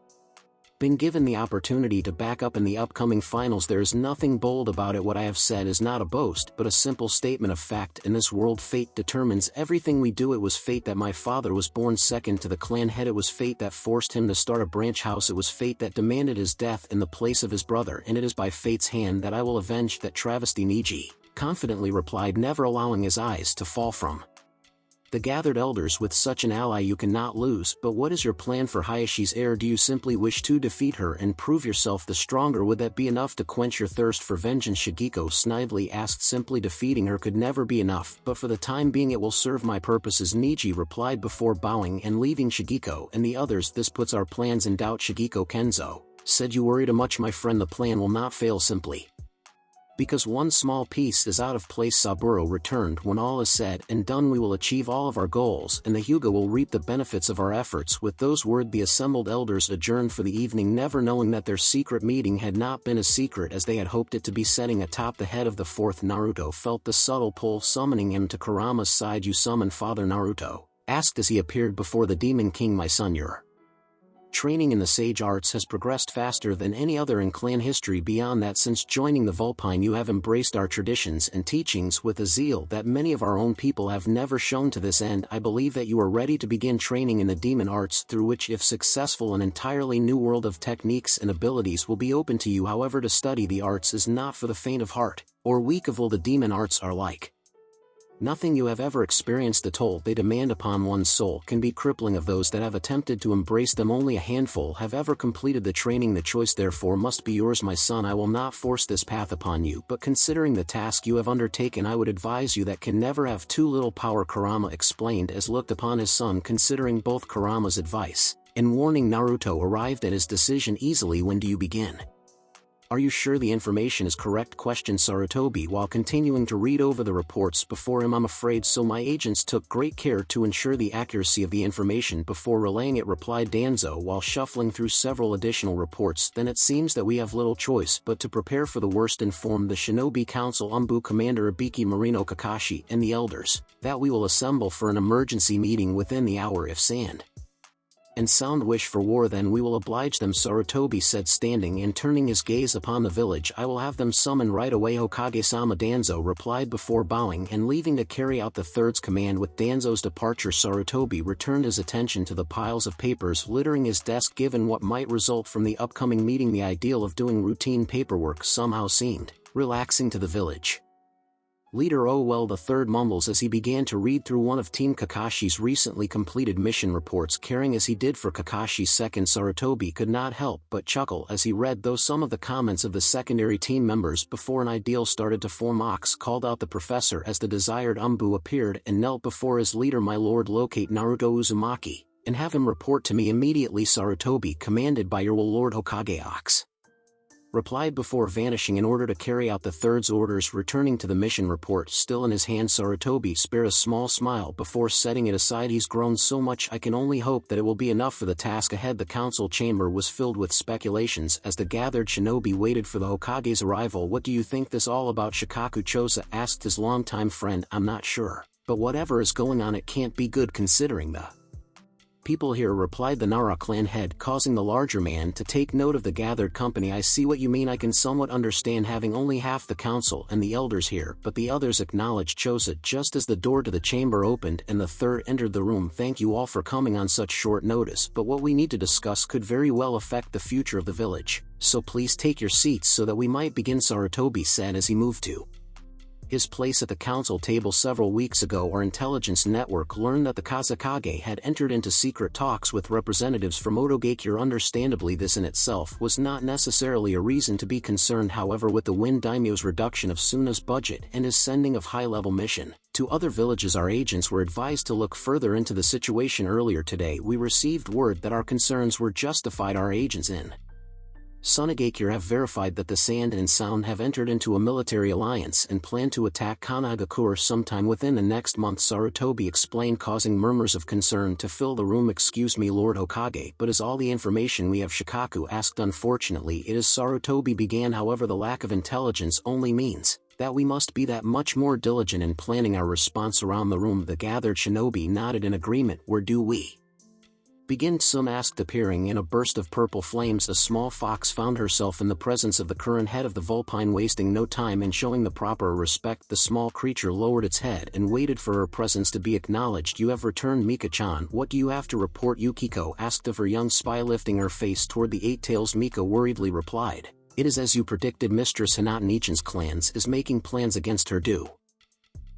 been given the opportunity to back up in the upcoming finals. There is nothing bold about it. What I have said is not a boast but a simple statement of fact. In this world, fate determines everything we do. It was fate that my father was born second to the clan head. It was fate that forced him to start a branch house. It was fate that demanded his death in the place of his brother, and it is by fate's hand that I will avenge that travesty, Niji confidently replied, never allowing his eyes to fall from the gathered elders. With such an ally you cannot lose. But what is your plan for Hayashi's heir? Do you simply wish to defeat her and prove yourself the stronger? Would that be enough to quench your thirst for vengeance? Shigeko snidely asked. Simply defeating her could never be enough, but for the time being it will serve my purposes, Niji replied before bowing and leaving Shigeko and the others. This puts our plans in doubt, Shigeko Kenzo said. You worry too much, my friend. The plan will not fail simply because one small piece is out of place, Saburo returned. When all is said and done, we will achieve all of our goals, and the Hyuga will reap the benefits of our efforts. With those words, the assembled elders adjourned for the evening, never knowing that their secret meeting had not been as secret as they had hoped it to be. Sitting atop the head of the 4th, Naruto felt the subtle pull summoning him to Kurama's side. You summon Father? Naruto asked as he appeared before the Demon King. My son, your training in the sage arts has progressed faster than any other in clan history. Beyond that, since joining the Vulpine you have embraced our traditions and teachings with a zeal that many of our own people have never shown. To this end, I believe that you are ready to begin training in the demon arts, through which, if successful, an entirely new world of techniques and abilities will be open to you. However, to study the arts is not for the faint of heart or weak of will. The demon arts are like nothing you have ever experienced. The toll they demand upon one's soul can be crippling. Of those that have attempted to embrace them, only a handful have ever completed the training. The choice therefore must be yours, my son. I will not force this path upon you, but considering the task you have undertaken, I would advise you that can never have too little power, Kurama explained as looked upon his son. Considering both Kurama's advice and warning, Naruto arrived at his decision easily. When do you begin? Are you sure the information is correct? Questioned Sarutobi while continuing to read over the reports before him. I'm afraid so. My agents took great care to ensure the accuracy of the information before relaying it, replied Danzo while shuffling through several additional reports. Then it seems that we have little choice but to prepare for the worst. Inform the Shinobi Council, Umbu Commander Ibiki, Marino Kakashi, and the elders that we will assemble for an emergency meeting within the hour. If sand and sound wish for war, then we will oblige them, Sarutobi said, standing and turning his gaze upon the village. I will have them summoned right away, Hokage-sama, Danzo replied before bowing and leaving to carry out the third's command. With Danzo's departure, Sarutobi returned his attention to the piles of papers littering his desk. Given what might result from the upcoming meeting, the ideal of doing routine paperwork somehow seemed relaxing to the village Leader oh well, the third mumbles as he began to read through one of Team Kakashi's recently completed mission reports. Caring as he did for Kakashi's second, Sarutobi could not help but chuckle as he read those some of the comments of the secondary team members before an ideal started to form. Ox called out the professor as the desired Umbu appeared and knelt before his leader. My lord, locate Naruto Uzumaki, and have him report to me immediately. Sarutobi commanded by your will Lord Hokage. Ox replied before vanishing in order to carry out the third's orders. Returning to the mission report still in his hand, Sarutobi spared a small smile before setting it aside. He's grown so much, I can only hope that it will be enough for the task ahead. The council chamber was filled with speculations as the gathered shinobi waited for the Hokage's arrival. What do you think this all about? Shikaku Chosa asked his longtime friend. I'm not sure, but whatever is going on, it can't be good considering the people here, replied the Nara clan head, causing the larger man to take note of the gathered company. I see what you mean. I can somewhat understand having only half the council and the elders here, but the others, acknowledged Chosa just as the door to the chamber opened and the third entered the room. Thank you all for coming on such short notice, but what we need to discuss could very well affect the future of the village, so please take your seats so that we might begin, Sarutobi said as he moved to his place at the council table. Several weeks ago, our intelligence network learned that the Kazekage had entered into secret talks with representatives from Otogakure. Understandably, this in itself was not necessarily a reason to be concerned. However, with the Wind Daimyo's reduction of Suna's budget and his sending of high-level mission to other villages, our agents were advised to look further into the situation. Earlier today, we received word that our concerns were justified. Our agents in Sunagakure have verified that the Sand and Sound have entered into a military alliance and plan to attack Kanagakure sometime within the next month, Sarutobi explained, causing murmurs of concern to fill the room. Excuse me, Lord Hokage, but is all the information we have? Shikaku asked. Unfortunately, it is, Sarutobi began. However, the lack of intelligence only means that we must be that much more diligent in planning our response. Around the room, the gathered shinobi nodded in agreement. Where do we begin? Sun asked. Appearing in a burst of purple flames, a small fox found herself in the presence of the current head of the Vulpine. Wasting no time in showing the proper respect, the small creature lowered its head and waited for her presence to be acknowledged. You have returned, Mika-chan. What do you have to report? Yukiko asked of her young spy, lifting her face toward the Eight Tails. Mika worriedly replied, it is as you predicted. Mistress Hinata Nichan's clans is making plans against her. Do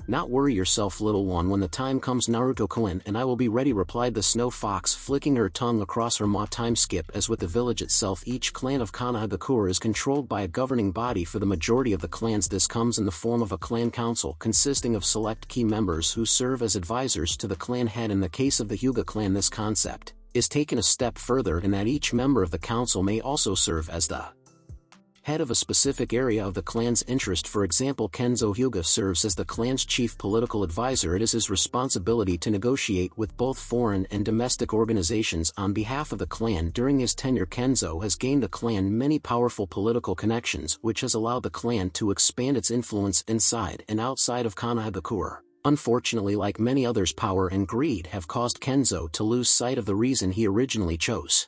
not worry yourself, little one. When the time comes, Naruto-kun and I will be ready, replied the snow fox, flicking her tongue across her maw. Time skip. As with the village itself, each clan of Kanagakure is controlled by a governing body. For the majority of the clans, this comes in the form of a clan council consisting of select key members who serve as advisors to the clan head. In the case of the Hyuga clan, this concept is taken a step further in that each member of the council may also serve as the head of a specific area of the clan's interest. For example, Kenzo Hyuga serves as the clan's chief political advisor. It is his responsibility to negotiate with both foreign and domestic organizations on behalf of the clan. During his tenure, Kenzo has gained the clan many powerful political connections, which has allowed the clan to expand its influence inside and outside of Kanagakure. Unfortunately, like many others, power and greed have caused Kenzo to lose sight of the reason he originally chose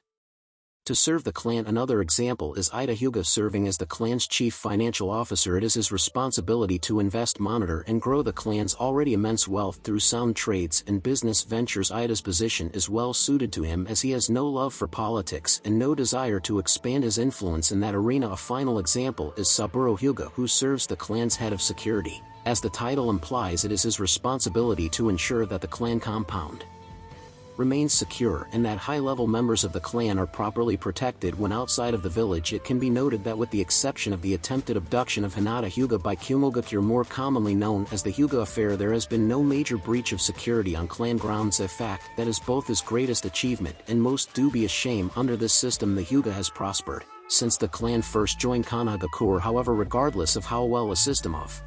to serve the clan. Another example is Ida Hyuga serving as the clan's chief financial officer. It is his responsibility to invest, monitor and grow the clan's already immense wealth through sound trades and business ventures. Ida's position is well suited to him as he has no love for politics and no desire to expand his influence in that arena. A final example is Saburo Hyuga, who serves the clan's head of security. As the title implies, it is his responsibility to ensure that the clan compound remains secure and that high-level members of the clan are properly protected. When outside of the village, it can be noted that with the exception of the attempted abduction of Hinata Hyuga by Kumogakure, more commonly known as the Hyuga affair, there has been no major breach of security on clan grounds, a fact that is both his greatest achievement and most dubious shame. Under this system, the Hyuga has prospered since the clan first joined Kanagakure. However, regardless of how well a system of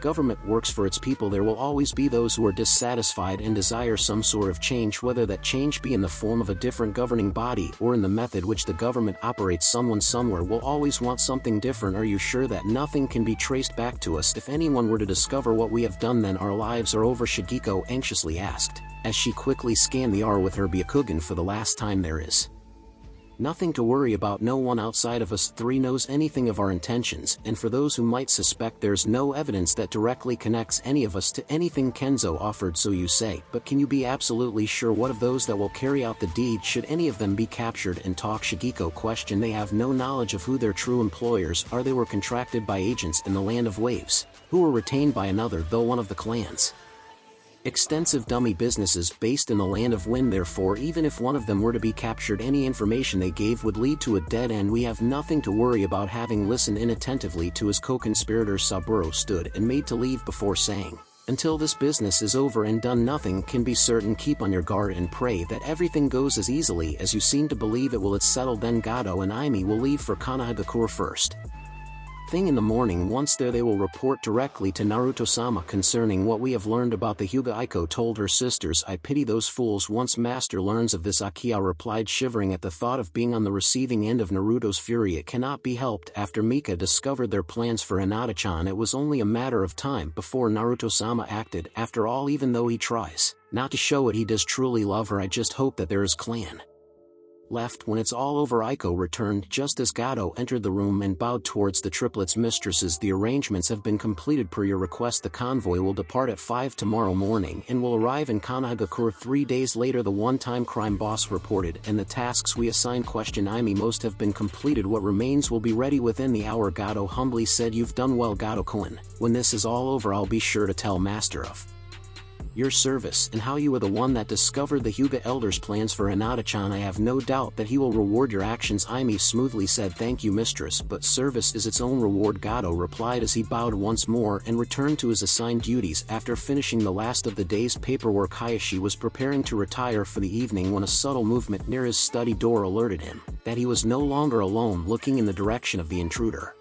government works for its people, there will always be those who are dissatisfied and desire some sort of change, whether that change be in the form of a different governing body or in the method which the government operates. Someone somewhere will always want something different. Are you sure that nothing can be traced back to us? If anyone were to discover what we have done, then our lives are over, Shigeko anxiously asked, as she quickly scanned the R with her Byakugan for the last time. There is Nothing to worry about. No one outside of us three knows anything of our intentions, and for those who might suspect, there's no evidence that directly connects any of us to anything Kenzo offered. So you say, but can you be absolutely sure what of those that will carry out the deed should any of them be captured and talk? Shigeko questioned. They have no knowledge of who their true employers are. They were contracted by agents in the land of waves, who were retained by another, though one of the clans. Extensive dummy businesses based in the land of wind. Therefore, even if one of them were to be captured, any information they gave would lead to a dead end. We have nothing to worry about. Having listened inattentively to his co-conspirator, Saburo stood and made to leave before saying, until this business is over and done, nothing can be certain. Keep on your guard and pray that everything goes as easily as you seem to believe it will. It's settled. Then Gado and Aimi will leave for Kanahagakure first thing in the morning. Once there, they will report directly to Naruto-sama concerning what we have learned about the Hyuga. Aiko told her sisters, I pity those fools. Once master learns of this, Akiya replied, shivering at the thought of being on the receiving end of Naruto's fury. It cannot be helped. After Mika discovered their plans for Hinata-chan, it was only a matter of time before Naruto-sama acted. After all, even though he tries not to show it, he does truly love her. I just hope that there is clan left when it's all over. Aiko returned just as Gado entered the room and bowed towards the triplets. Mistresses, the arrangements have been completed per your request. The convoy will depart at 5 tomorrow morning and will arrive in Kanahagakure 3 days later, the one-time crime boss reported, and the tasks we assigned? Aimi, most have been completed. What remains will be ready within the hour. Gado humbly said, you've done well, Gado-kun. When this is all over, I'll be sure to tell master of your service and how you were the one that discovered the Hyuga elders' plans for Hinata-chan. I have no doubt that he will reward your actions. Aimi smoothly said, thank you, mistress, but service is its own reward. Gado replied as he bowed once more and returned to his assigned duties. After finishing the last of the day's paperwork, Hayashi was preparing to retire for the evening when a subtle movement near his study door alerted him that he was no longer alone. Looking in the direction of the intruder,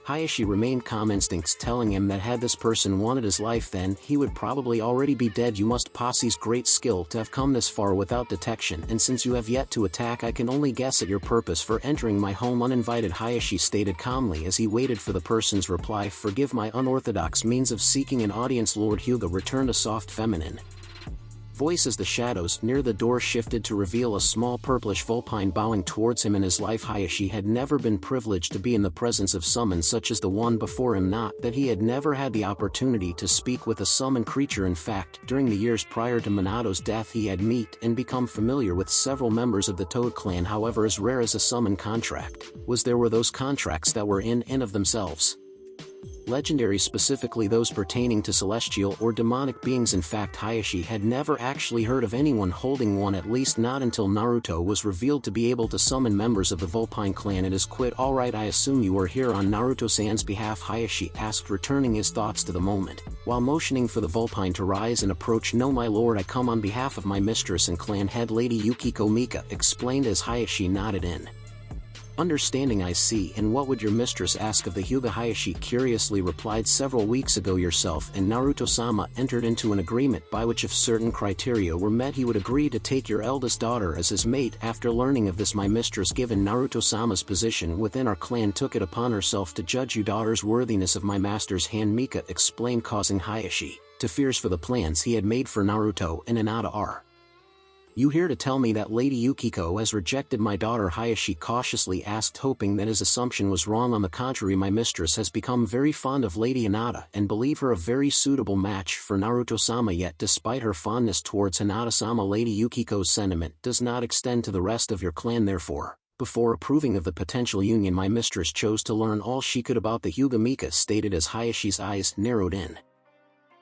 Hayashi remained calm, instincts telling him that had this person wanted his life, then he would probably already be dead. You must possess great skill to have come this far without detection, and since you have yet to attack, I can only guess at your purpose for entering my home uninvited, Hayashi stated calmly as he waited for the person's reply. Forgive my unorthodox means of seeking an audience, Lord Hyuga, returned a soft feminine voice as the shadows near the door shifted to reveal a small purplish vulpine bowing towards him. In his life, Hayashi had never been privileged to be in the presence of summons such as the one before him. Not that he had never had the opportunity to speak with a summon creature. In fact, during the years prior to Minato's death, he had met and become familiar with several members of the Toad clan. However, as rare as a summon contract was, there were those contracts that were in and of themselves legendary, specifically those pertaining to celestial or demonic beings. In fact, Hayashi had never actually heard of anyone holding one, at least not until Naruto was revealed to be able to summon members of the Vulpine clan. It is quit. Alright, I assume you are here on Naruto-san's behalf, Hayashi asked, returning his thoughts to the moment, while motioning for the Vulpine to rise and approach. No, my lord, I come on behalf of my mistress and clan head, Lady Yukiko, Mika explained as Hayashi nodded in understanding. I see, and what would your mistress ask of the Hyuga? Hayashi curiously replied, several weeks ago yourself and Naruto-sama entered into an agreement by which if certain criteria were met he would agree to take your eldest daughter as his mate. After learning of this, my mistress, given Naruto-sama's position within our clan, took it upon herself to judge your daughter's worthiness of my master's hand, Mika explained, causing Hayashi to fears for the plans he had made for Naruto and Hinata. Are you here to tell me that Lady Yukiko has rejected my daughter? Hayashi cautiously asked, hoping that his assumption was wrong. On the contrary, my mistress has become very fond of Lady Hinata and believe her a very suitable match for Naruto-sama. Yet despite her fondness towards Hinata-sama, Lady Yukiko's sentiment does not extend to the rest of your clan. Therefore, before approving of the potential union, my mistress chose to learn all she could about the Hyuga, Mika stated as Hayashi's eyes narrowed in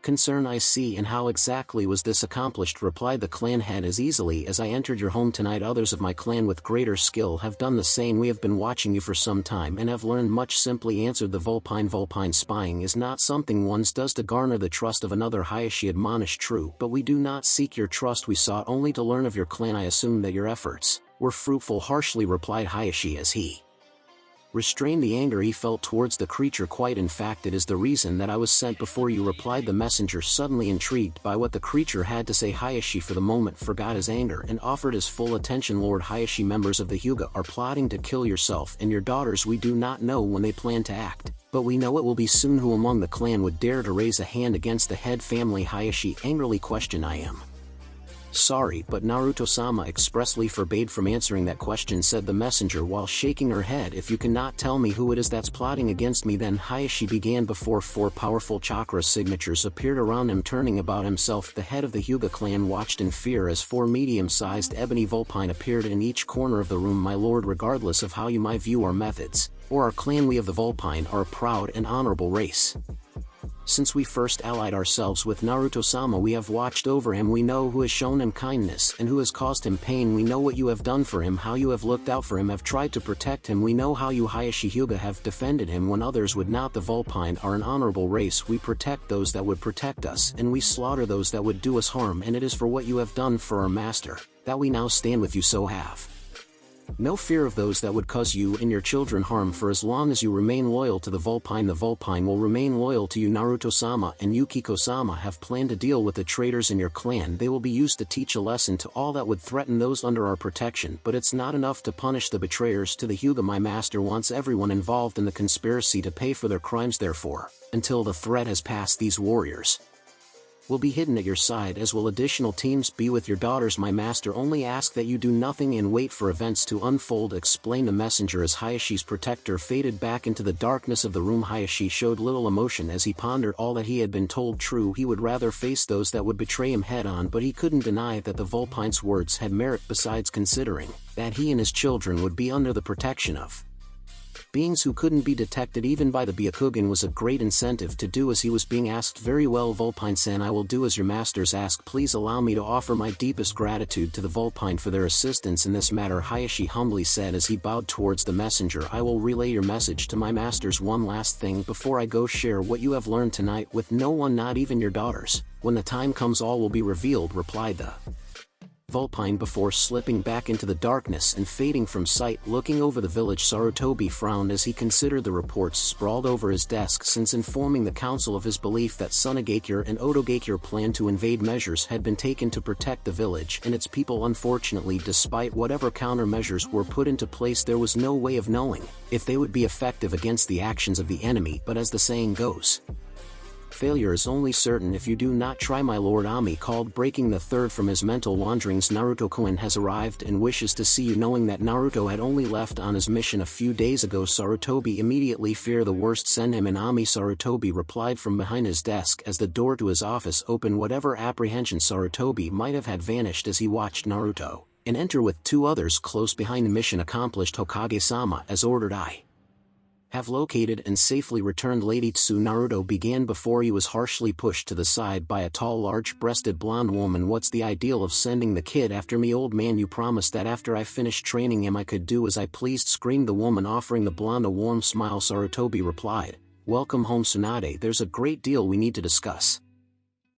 concern. I see, and how exactly was this accomplished? Replied the clan head, as easily as I entered your home tonight. Others of my clan with greater skill have done the same. We have been watching you for some time and have learned much, simply answered the Vulpine. Vulpine spying is not something one does to garner the trust of another, Hayashi admonished. True, but we do not seek your trust, we sought only to learn of your clan. I assume that your efforts were fruitful, harshly replied Hayashi as he restrained the anger he felt towards the creature. Quite, in fact, it is the reason that I was sent before you, replied the messenger, suddenly intrigued by what the creature had to say. Hayashi for the moment forgot his anger and offered his full attention. Lord Hayashi, members of the Hyuga are plotting to kill yourself and your daughters. We do not know when they plan to act, but we know it will be soon. Who among the clan would dare to raise a hand against the head family? Hayashi angrily questioned. I am Sorry, but Naruto-sama expressly forbade from answering that question, said the messenger while shaking her head. If you cannot tell me who it is that's plotting against me, then Hayashi began. Before 4 powerful chakra signatures appeared around him. Turning about himself, the head of the Hyuga clan watched in fear as 4 medium-sized ebony vulpine appeared in each corner of the room. My lord, regardless of how you might view our methods, or our clan, we of the vulpine are a proud and honorable race. Since we first allied ourselves with Naruto-sama, we have watched over him. We know who has shown him kindness and who has caused him pain. We know what you have done for him, how you have looked out for him, have tried to protect him. We know how you, Hayashi Hyuga, have defended him when others would not. The vulpine are an honorable race. We protect those that would protect us, and we slaughter those that would do us harm, and it is for what you have done for our master that we now stand with you. So have no fear of those that would cause you and your children harm, for as long as you remain loyal to the vulpine will remain loyal to you. Naruto-sama and Yukiko-sama have planned to deal with the traitors in your clan. They will be used to teach a lesson to all that would threaten those under our protection, but it's not enough to punish the betrayers to the Hyuga. My master wants everyone involved in the conspiracy to pay for their crimes. Therefore, until the threat has passed, these warriors will be hidden at your side, as will additional teams be with your daughters. My master only asks that you do nothing and wait for events to unfold, explained the messenger as Hayashi's protector faded back into the darkness of the room. Hayashi showed little emotion as he pondered all that he had been told. True, he would rather face those that would betray him head on, but he couldn't deny that the vulpine's words had merit. Besides, considering that he and his children would be under the protection of beings who couldn't be detected even by the Byakugan, was a great incentive to do as he was being asked. Very well, Vulpine-san, I will do as your masters ask. Please allow me to offer my deepest gratitude to the Vulpine for their assistance in this matter, Hayashi humbly said as he bowed towards the messenger. I will relay your message to my masters. One last thing before I go: share what you have learned tonight with no one, not even your daughters. When the time comes, all will be revealed, replied the Vulpine before slipping back into the darkness and fading from sight. Looking over the village, Sarutobi frowned as he considered the reports sprawled over his desk. Since informing the council of his belief that Tsunegakure and Otogakure planned to invade, measures had been taken to protect the village and its people. Unfortunately, despite whatever countermeasures were put into place, there was no way of knowing if they would be effective against the actions of the enemy. But as the saying goes, failure is only certain if you do not try. My lord, Ami called, breaking the third from his mental wanderings. Naruto-kun has arrived and wishes to see you. Knowing that Naruto had only left on his mission a few days ago, Sarutobi immediately feared the worst. Send him in, Ami, Sarutobi replied from behind his desk as the door to his office opened. Whatever apprehension Sarutobi might have had vanished as he watched Naruto and enter with 2 others close behind. Mission accomplished, Hokage-sama, as ordered. I have located and safely returned Lady Tsu, Naruto began before he was harshly pushed to the side by a tall, large-breasted blonde woman. What's the ideal of sending the kid after me, old man? You promised that after I finished training him I could do as I pleased, screamed the woman, offering the blonde a warm smile. Sarutobi replied, welcome home, Tsunade. There's a great deal we need to discuss.